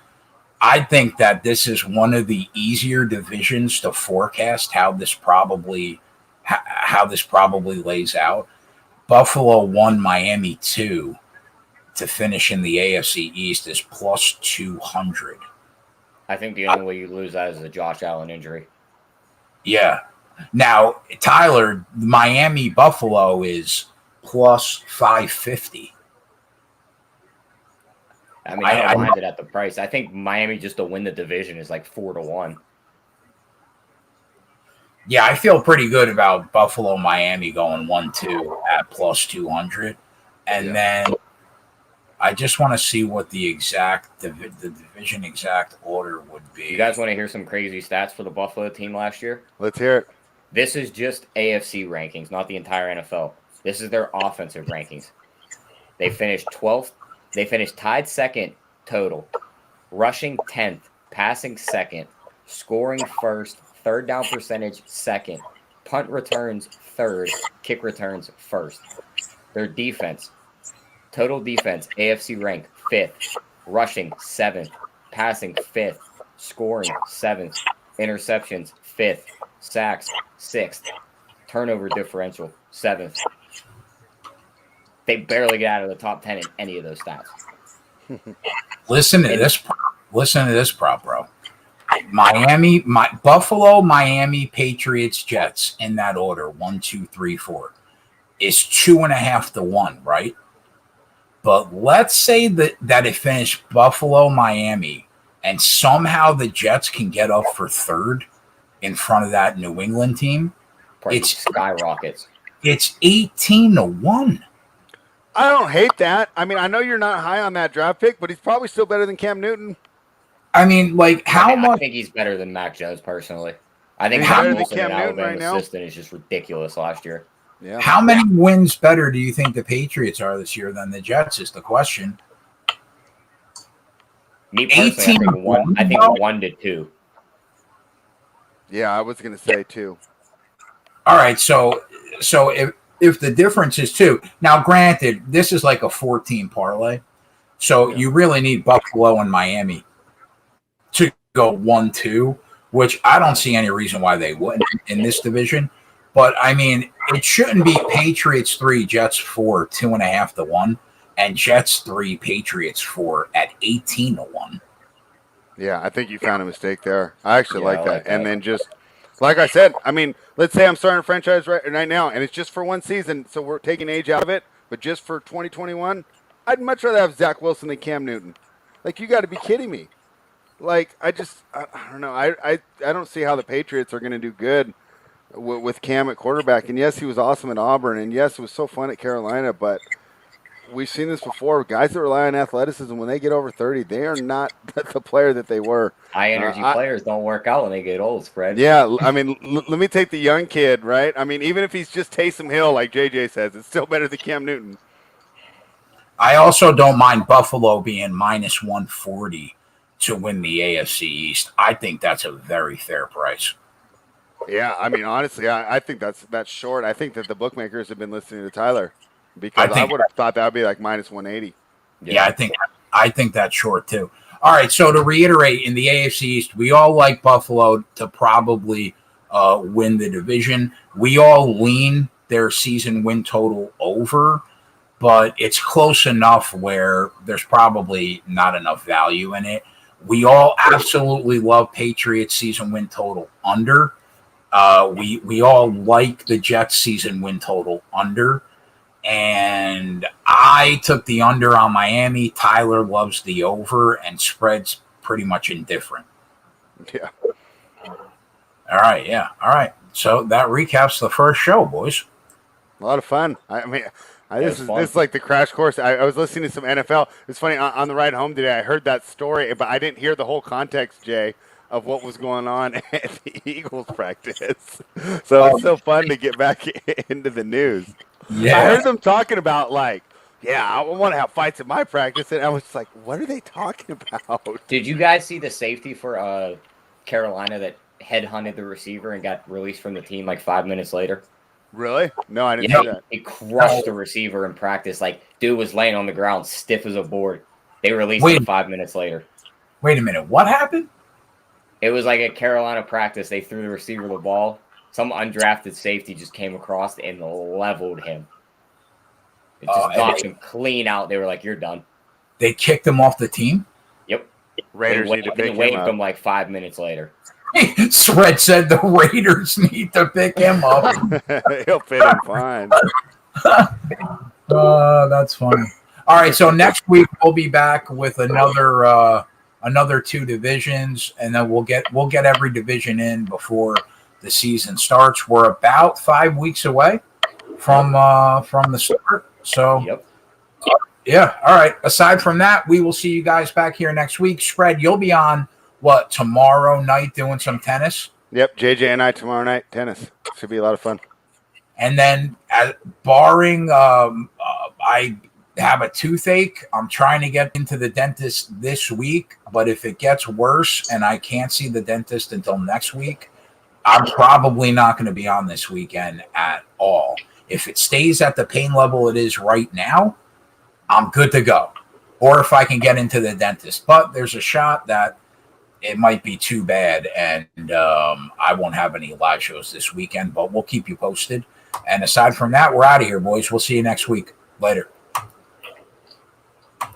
I think that this is one of the easier divisions to forecast how this probably lays out. Buffalo 1, Miami 2 to finish in the AFC East is plus 200. I think the only way you lose that is a Josh Allen injury. Yeah. Now, Tyler, Miami Buffalo is plus 550. I mean, I don't mind it at the price. I think Miami just to win the division is like 4-1. Yeah, I feel pretty good about Buffalo, Miami going 1-2 at plus 200. And then I just want to see what the division exact order would be. You guys want to hear some crazy stats for the Buffalo team last year? Let's hear it. This is just AFC rankings, not the entire NFL. This is their offensive rankings. They finished 12th. They finished tied second total, rushing 10th, passing second, scoring first, third down percentage second, punt returns third, kick returns first. Their defense, total defense, AFC ranked 5th, rushing 7th, passing 5th, scoring 7th, interceptions 5th, sacks 6th, turnover differential 7th. They barely get out of the top 10 in any of those stats. Listen to this prop, bro. Buffalo, Miami, Patriots, Jets in that order. 1, 2, 3, 4 is 2.5 to 1, right? But let's say that it finished Buffalo, Miami, and somehow the Jets can get up for third in front of that New England team. It's skyrockets. It's 18 to 1. I don't hate that. I mean, I know you're not high on that draft pick, but he's probably still better than Cam Newton. I mean, like how much? I think he's better than Mac Jones personally. I think He's better than Wilson, Cam an Newton right Alabama now. assistant, is just ridiculous last year. Yeah. How many wins better do you think the Patriots are this year than the Jets is the question. Me personally, I think 1 to 2. Yeah, I was going to say 2. All right, so if the difference is 2, now granted, this is like a 14 parlay, so you really need Buffalo and Miami to go 1-2, which I don't see any reason why they wouldn't in this division. But I mean, it shouldn't be Patriots 3, Jets 4, 2.5 to 1, and Jets 3, Patriots 4 at 18 to 1. Yeah, I think you found a mistake there. I actually like that. And then just like I said, I mean, let's say I'm starting a franchise right now, and it's just for one season, so we're taking age out of it, but just for 2021, I'd much rather have Zach Wilson than Cam Newton. Like, you got to be kidding me. Like, I don't know. I don't see how the Patriots are going to do good with Cam at quarterback. And yes, he was awesome at Auburn, and yes, it was so fun at Carolina, but we've seen this before. Guys that rely on athleticism, when they get over 30, they are not the player that they were. High energy players don't work out when they get old, Fred. Yeah, I mean, let me take the young kid, right? I mean, even if he's just Taysom Hill, like JJ says, it's still better than Cam Newton. I also don't mind Buffalo being minus 140 to win the AFC East. I think that's a very fair price. Yeah, I mean, honestly, I think that's short. I think that the bookmakers have been listening to Tyler, because I would have thought that would be like minus 180. Yeah, I think that's short too. All right, so to reiterate, in the AFC East, we all like Buffalo to probably win the division. We all lean their season win total over, but it's close enough where there's probably not enough value in it. We all absolutely love Patriots season win total under. We all like the Jets season win total under. And I took the under on Miami. Tyler loves the over, and spread's pretty much indifferent. Yeah. All right, yeah. All right. So that recaps the first show, boys. A lot of fun. I mean, this is like the crash course. I was listening to some NFL. It's funny, on the ride home today, I heard that story, but I didn't hear the whole context, Jay, of what was going on at the Eagles practice. So it's so fun to get back into the news. Yeah. I heard them talking about, like, I want to have fights at my practice, and I was like, what are they talking about? Did you guys see the safety for Carolina that headhunted the receiver and got released from the team like 5 minutes later? Really? No, I didn't see that. He crushed the receiver in practice. Like, dude was laying on the ground stiff as a board. They released him 5 minutes later. Wait a minute. What happened? It was like a Carolina practice. They threw the receiver the ball. Some undrafted safety just came across and leveled him. It just knocked him clean out. They were like, you're done. They kicked him off the team? Yep. Raiders need to pick him up. Him like 5 minutes later. Spread said the Raiders need to pick him up. He'll fit him fine. That's funny. All right, so next week we'll be back with another two divisions, and then we'll get every division in before the season starts. We're about 5 weeks away from the start. So Yep. yeah, all right. Aside from that, we will see you guys back here next week. Spread, you'll be on tomorrow night doing some tennis? Yep, JJ and I tomorrow night, tennis. Should be a lot of fun. And then, barring, I have a toothache. I'm trying to get into the dentist this week, but if it gets worse and I can't see the dentist until next week, I'm probably not going to be on this weekend at all. If it stays at the pain level it is right now, I'm good to go. Or if I can get into the dentist. But there's a shot that it might be too bad, and I won't have any live shows this weekend, but we'll keep you posted. And aside from that, we're out of here, boys. We'll see you next week. Later.